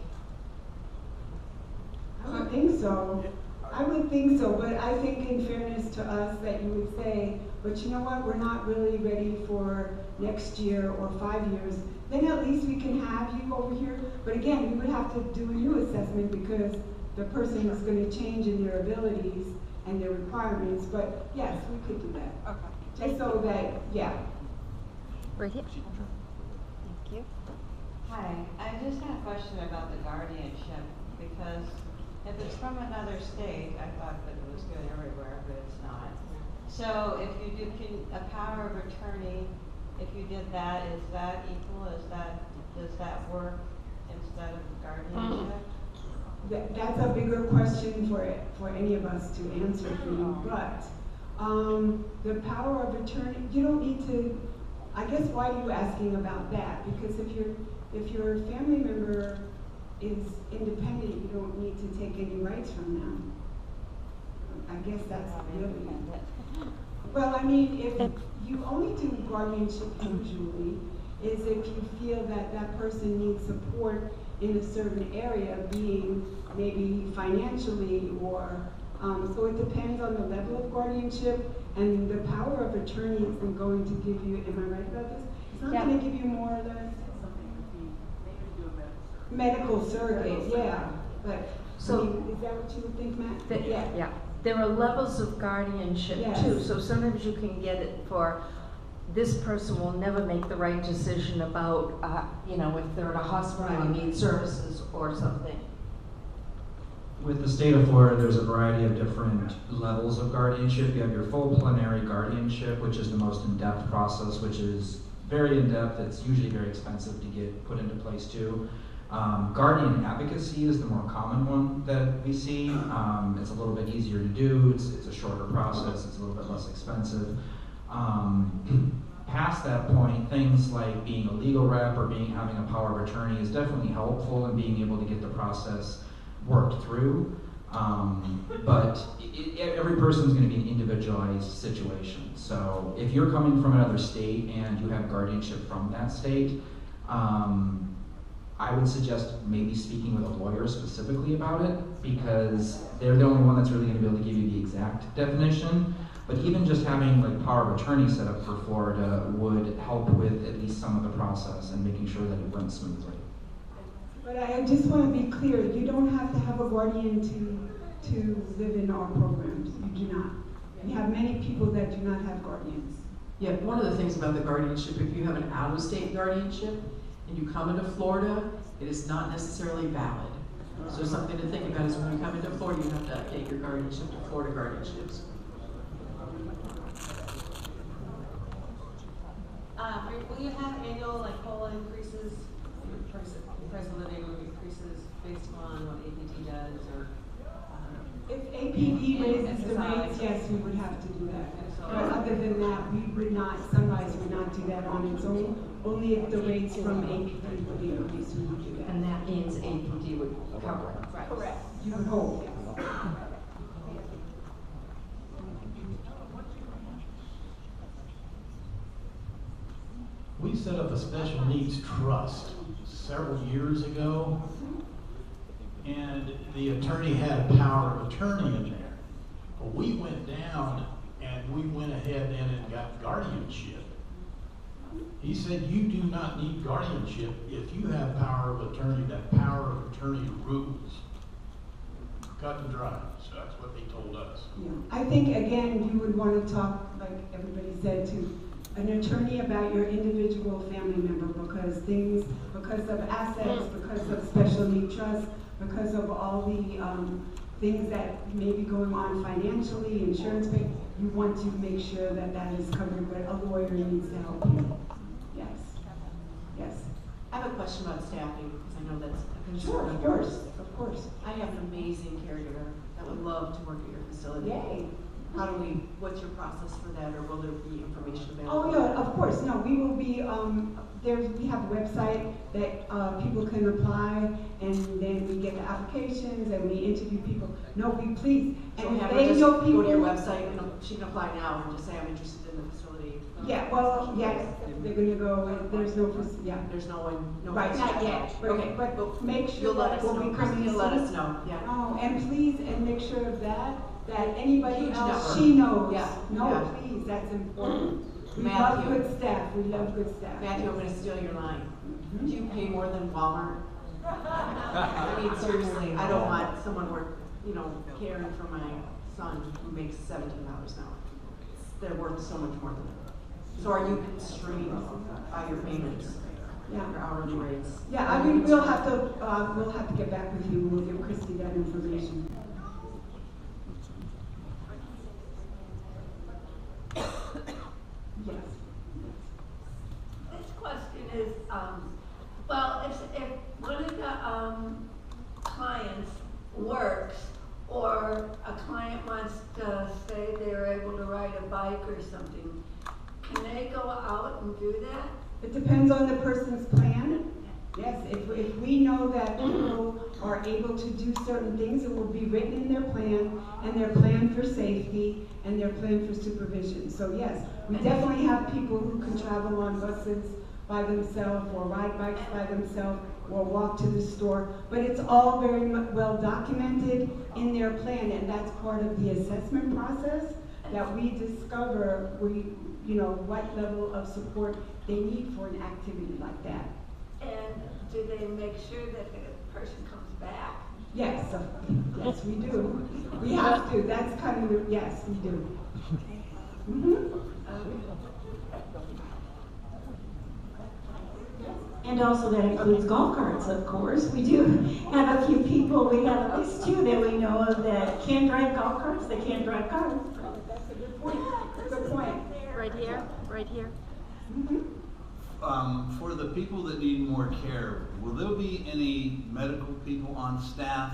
[SPEAKER 4] I would think so. I would think so, but I think in fairness to us that you would say, but you know what, we're not really ready for next year or 5 years, then at least we can have you over here. But again, we would have to do a new assessment because the person is going to change in their abilities and their requirements. But yes, we could do that. Okay. Just so that, yeah.
[SPEAKER 10] Right here. Thank you.
[SPEAKER 24] Hi, I just had a question about the guardianship, because if it's from another state, I thought that it was good everywhere, but it's not. So if you do, a power of attorney, if you did that, is that equal? Does that work instead of guardianship?
[SPEAKER 4] That's a bigger question for any of us to answer for you, but the power of attorney, you don't need to, I guess why are you asking about that? Because if your family member is independent, you don't need to take any rights from them. I guess that's really. Well, I mean, if you only do guardianship usually, is if you feel that that person needs support in a certain area, being maybe financially or, so it depends on the level of guardianship And the power of attorney isn't going to give you, am I right about this? It's not
[SPEAKER 22] Yeah.
[SPEAKER 4] gonna give you more or less medical surrogate, yeah, but,
[SPEAKER 2] So-
[SPEAKER 4] I mean, is that what you would think, Matt?
[SPEAKER 2] Yeah, there are levels of guardianship
[SPEAKER 4] Yes.
[SPEAKER 2] too, so sometimes you can get it for, this person will never make the right decision about, if they're in a hospital and need services or something.
[SPEAKER 11] With the state of Florida, there's a variety of different levels of guardianship. You have your full plenary guardianship, which is the most in-depth process, which is very in-depth. It's usually very expensive to get put into place too. Guardian advocacy is the more common one that we see. It's a little bit easier to do. It's a shorter process. It's a little bit less expensive. Past that point, things like being a legal rep or having a power of attorney is definitely helpful in being able to get the process worked through. But every person's going to be an individualized situation. So if you're coming from another state and you have guardianship from that state, I would suggest maybe speaking with a lawyer specifically about it, because they're the only one that's really going to be able to give you the exact definition. But even just having like power of attorney set up for Florida would help with at least some of the process and making sure that it went smoothly.
[SPEAKER 4] But I just want to be clear, you don't have to have a guardian to live in our programs. You do not. We have many people that do not have guardians.
[SPEAKER 6] Yeah, one of the things about the guardianship, if you have an out-of-state guardianship and you come into Florida, it is not necessarily valid. So something to think about is when you come into Florida, you have to update your guardianship to Florida guardianships.
[SPEAKER 21] Will you have annual COLA increases, price of living increases based on what APT does, or?
[SPEAKER 4] If APD raises the rates, yes, we would have to do that. But other than that, we would not, Sunrise would not do that on its own. Only if the rates from APD would increase, we would do that.
[SPEAKER 2] And that means APD would cover it.
[SPEAKER 21] Right.
[SPEAKER 4] Correct. You would hope.
[SPEAKER 19] We set up a special needs trust several years ago, and the attorney had a power of attorney in there. But we went down and we went ahead and got guardianship. He said, you do not need guardianship if you have power of attorney. That power of attorney rules. Cut and dry. So that's what they told us.
[SPEAKER 4] Yeah. I think, again, you would want to talk, like everybody said, to an attorney about your individual family member, because of assets, because of special need trust, because of all the things that may be going on financially, insurance pay, you want to make sure that that is covered, but a lawyer needs to help you. Yes. Yes.
[SPEAKER 6] I have a question about staffing, because I know that's a concern.
[SPEAKER 4] Sure, of course, of course.
[SPEAKER 6] I have an amazing caregiver that would love to work at your facility.
[SPEAKER 4] Yay.
[SPEAKER 6] What's your process for that, or will there be information available?
[SPEAKER 4] Oh, yeah, of course. No, we will be, we have a website that people can apply, and then we get the applications and we interview people. No, we please.
[SPEAKER 6] So
[SPEAKER 4] And
[SPEAKER 6] have
[SPEAKER 4] if
[SPEAKER 6] her
[SPEAKER 4] they
[SPEAKER 6] just
[SPEAKER 4] know people.
[SPEAKER 6] go to your website, and she can apply now and just say, I'm interested in the facility.
[SPEAKER 4] Yeah, well, yes, they're gonna go, there's no, yeah.
[SPEAKER 6] There's no one, no
[SPEAKER 4] Right,
[SPEAKER 6] one.
[SPEAKER 4] not yet, but,
[SPEAKER 6] Okay.
[SPEAKER 4] but make sure
[SPEAKER 6] You'll let
[SPEAKER 4] that
[SPEAKER 6] us
[SPEAKER 4] will
[SPEAKER 6] know.
[SPEAKER 4] be coming
[SPEAKER 6] Kristy will let
[SPEAKER 4] soon.
[SPEAKER 6] us know, yeah.
[SPEAKER 4] Oh, and please, and make sure of that anybody
[SPEAKER 6] Huge
[SPEAKER 4] else
[SPEAKER 6] network.
[SPEAKER 4] she knows.
[SPEAKER 6] Yeah,
[SPEAKER 4] No,
[SPEAKER 6] yeah.
[SPEAKER 4] please, that's important. We love
[SPEAKER 6] Matthew.
[SPEAKER 4] good staff, we love good staff.
[SPEAKER 6] Matthew, I'm gonna steal your line. Do you pay more than Walmart? I mean, seriously, I don't want someone caring for my son who makes $17 an hour. They're worth so much more than that. So are you constrained by your payments?
[SPEAKER 4] Yeah.
[SPEAKER 6] Your hourly rates?
[SPEAKER 4] Yeah, I mean, we'll have to get back with you, we'll give Kristy that information. Yes.
[SPEAKER 8] This question is, well, if one of the clients works, or a client wants to say they're able to ride a bike or something, can they go out and do that?
[SPEAKER 4] It depends on the person's plan. Yes, if we know that people are able to do certain things, it will be written in their plan, and their plan for safety, and their plan for supervision. So yes, we definitely have people who can travel on buses by themselves, or ride bikes by themselves, or walk to the store. But it's all very well documented in their plan, and that's part of the assessment process. that we discover what level of support they need for an activity like that.
[SPEAKER 8] And do they make sure that the person comes back?
[SPEAKER 4] Yes, yes, we do. We have to. That's kind of yes, we do.
[SPEAKER 1] And also that includes golf carts, of course. We do have a few people, we have at least two that we know of that can't drive golf carts, they can't drive cars.
[SPEAKER 4] That's a good point. Good point.
[SPEAKER 10] Right here, right here.
[SPEAKER 12] For the people that need more care, will there be any medical people on staff?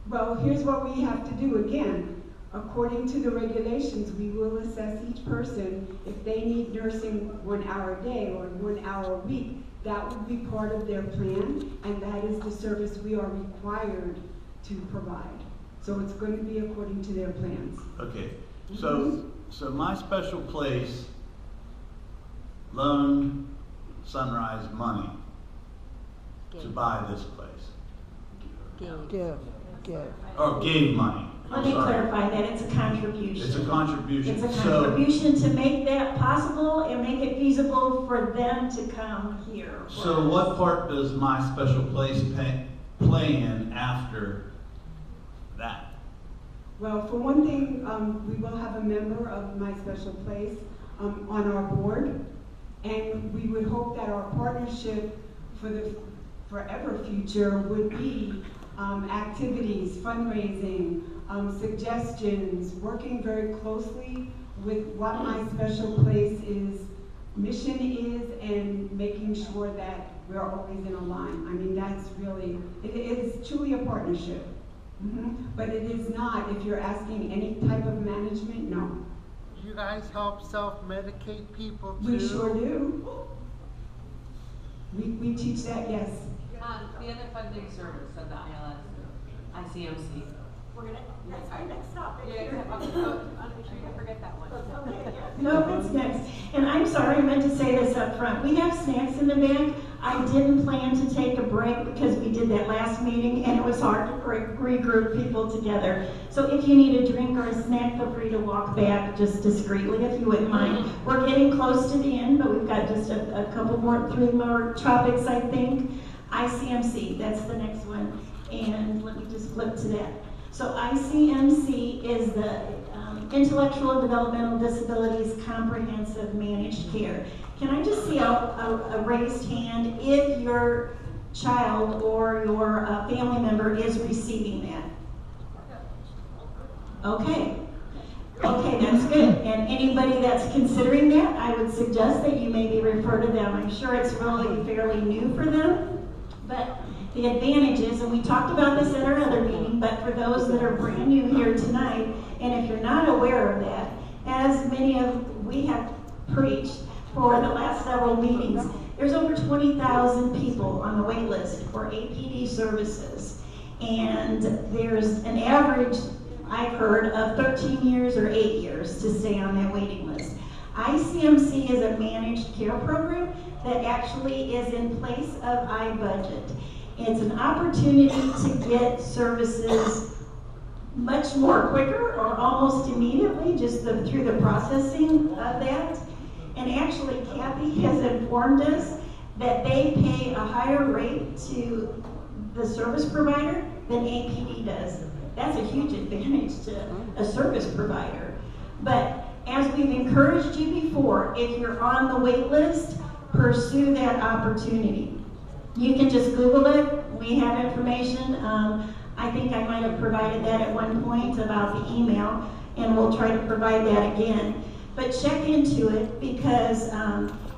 [SPEAKER 4] Well, here's what we have to do again. According to the regulations, we will assess each person if they need nursing 1 hour a day or 1 hour a week. That would be part of their plan, and that is the service we are required to provide. So it's going to be according to their plans.
[SPEAKER 12] Okay, so MySpecialPlace loaned Sunrise money to buy this place.
[SPEAKER 9] Give.
[SPEAKER 12] Or gave money.
[SPEAKER 1] Let me clarify that, it's a contribution.
[SPEAKER 12] It's a contribution.
[SPEAKER 1] It's a contribution to make that possible and make it feasible for them to come here.
[SPEAKER 12] So what part does MySpecialPlace play in after that?
[SPEAKER 4] Well, for one thing, we will have a member of MySpecialPlace on our board, and we would hope that our partnership for the forever future would be activities, fundraising, suggestions, working very closely with what MySpecialPlace's mission is and making sure that we're always in a line. I mean, that's really, it is truly a partnership. But it is not, if you're asking any type of management, no.
[SPEAKER 15] Do you guys help self-medicate people too?
[SPEAKER 4] We sure do. We teach that, yes.
[SPEAKER 21] The other funding service of the ICMC.
[SPEAKER 8] We're gonna, that's our next topic.
[SPEAKER 21] Yeah,
[SPEAKER 8] here.
[SPEAKER 21] I'm sure you forget that one.
[SPEAKER 1] No, it's next. And I'm sorry, I meant to say this up front. We have snacks in the back. I didn't plan to take a break because we did that last meeting and it was hard to regroup people together. So if you need a drink or a snack, feel free to walk back just discreetly if you wouldn't mind. We're getting close to the end, but we've got just a couple more, 3 more topics, I think. ICMC, that's the next one. And let me just flip to that. So ICMC is the Intellectual and Developmental Disabilities Comprehensive Managed Care. Can I just see a raised hand if your child or your family member is receiving that? Okay. Okay, that's good. And anybody that's considering that, I would suggest that you maybe refer to them. I'm sure it's really fairly new for them, but the advantages, and we talked about this at our other meeting, but for those that are brand new here tonight, and if you're not aware of that, as many of we have preached for the last several meetings, there's over 20,000 people on the wait list for APD services. And there's an average, I've heard, of 13 years or 8 years to stay on that waiting list. ICMC is a managed care program that actually is in place of iBudget. It's an opportunity to get services much more quicker or almost immediately just through the processing of that. And actually, Kathy has informed us that they pay a higher rate to the service provider than APD does. That's a huge advantage to a service provider. But as we've encouraged you before, if you're on the wait list, pursue that opportunity. You can just Google it. We have information. I think I might have provided that at one point about the email, and we'll try to provide that again. But check into it because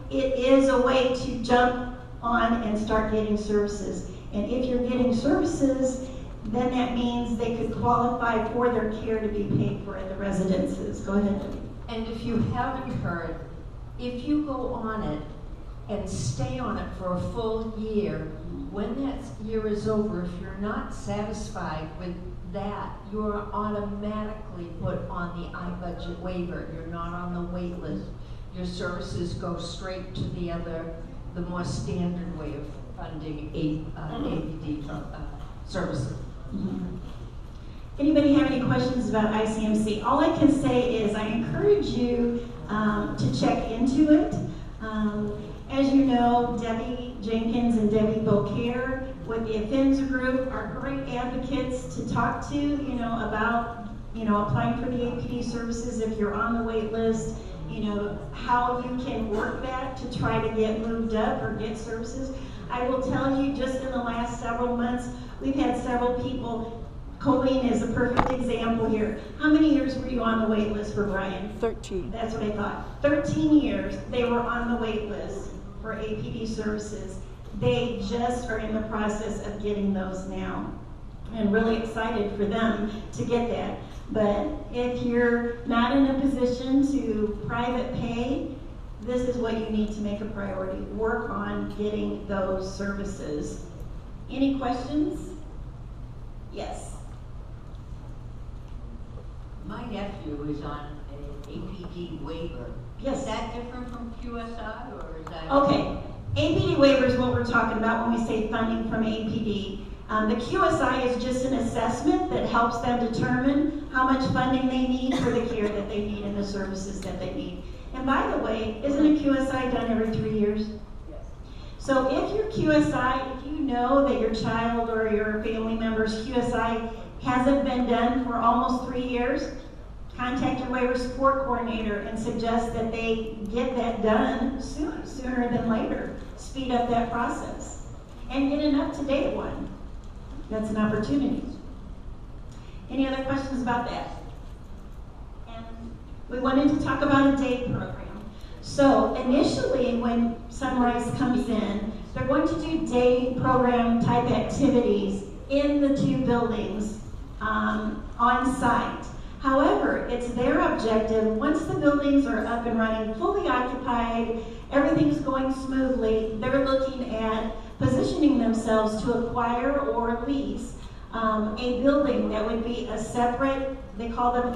[SPEAKER 1] it is a way to jump on and start getting services. And if you're getting services, then that means they could qualify for their care to be paid for at the residences. Go ahead.
[SPEAKER 2] And if you haven't heard, if you go on it and stay on it for a full year, when that year is over, if you're not satisfied with that, you're automatically put on the iBudget waiver. You're not on the wait list. Your services go straight to the more standard way of funding APD services.
[SPEAKER 1] Anybody have any questions about ICMC? All I can say is I encourage you to check into it. As you know, Debbie Jenkins and Debbie Beaucaire with the Offense Group are great advocates to talk to, about, applying for the APD services if you're on the wait list, how you can work that to try to get moved up or get services. I will tell you, just in the last several months, we've had several people. Colleen is a perfect example here. How many years were you on the wait list for Brian?
[SPEAKER 18] 13.
[SPEAKER 1] That's what I thought. 13 years they were on the wait list for APD services. They just are in the process of getting those now. And really excited for them to get that. But if you're not in a position to private pay, this is what you need to make a priority. Work on getting those services. Any questions? Yes.
[SPEAKER 7] My nephew is on an APD waiver.
[SPEAKER 1] Yes.
[SPEAKER 7] Is that different from QSI, or is that?
[SPEAKER 1] Okay. APD waiver is what we're talking about when we say funding from APD. The QSI is just an assessment that helps them determine how much funding they need for the care that they need and the services that they need. And by the way, isn't a QSI done every 3 years?
[SPEAKER 7] Yes.
[SPEAKER 1] So if your QSI, if you know that your child or your family member's QSI hasn't been done for almost 3 years, contact your waiver support coordinator and suggest that they get that done sooner than later. Speed up that process and get an up-to-date one. That's an opportunity. Any other questions about that? And we wanted to talk about a day program. So initially when Sunrise comes in, they're going to do day program type activities in the 2 buildings on site. However, it's their objective, once the buildings are up and running, fully occupied, everything's going smoothly, they're looking at positioning themselves to acquire or lease a building that would be a separate, they call them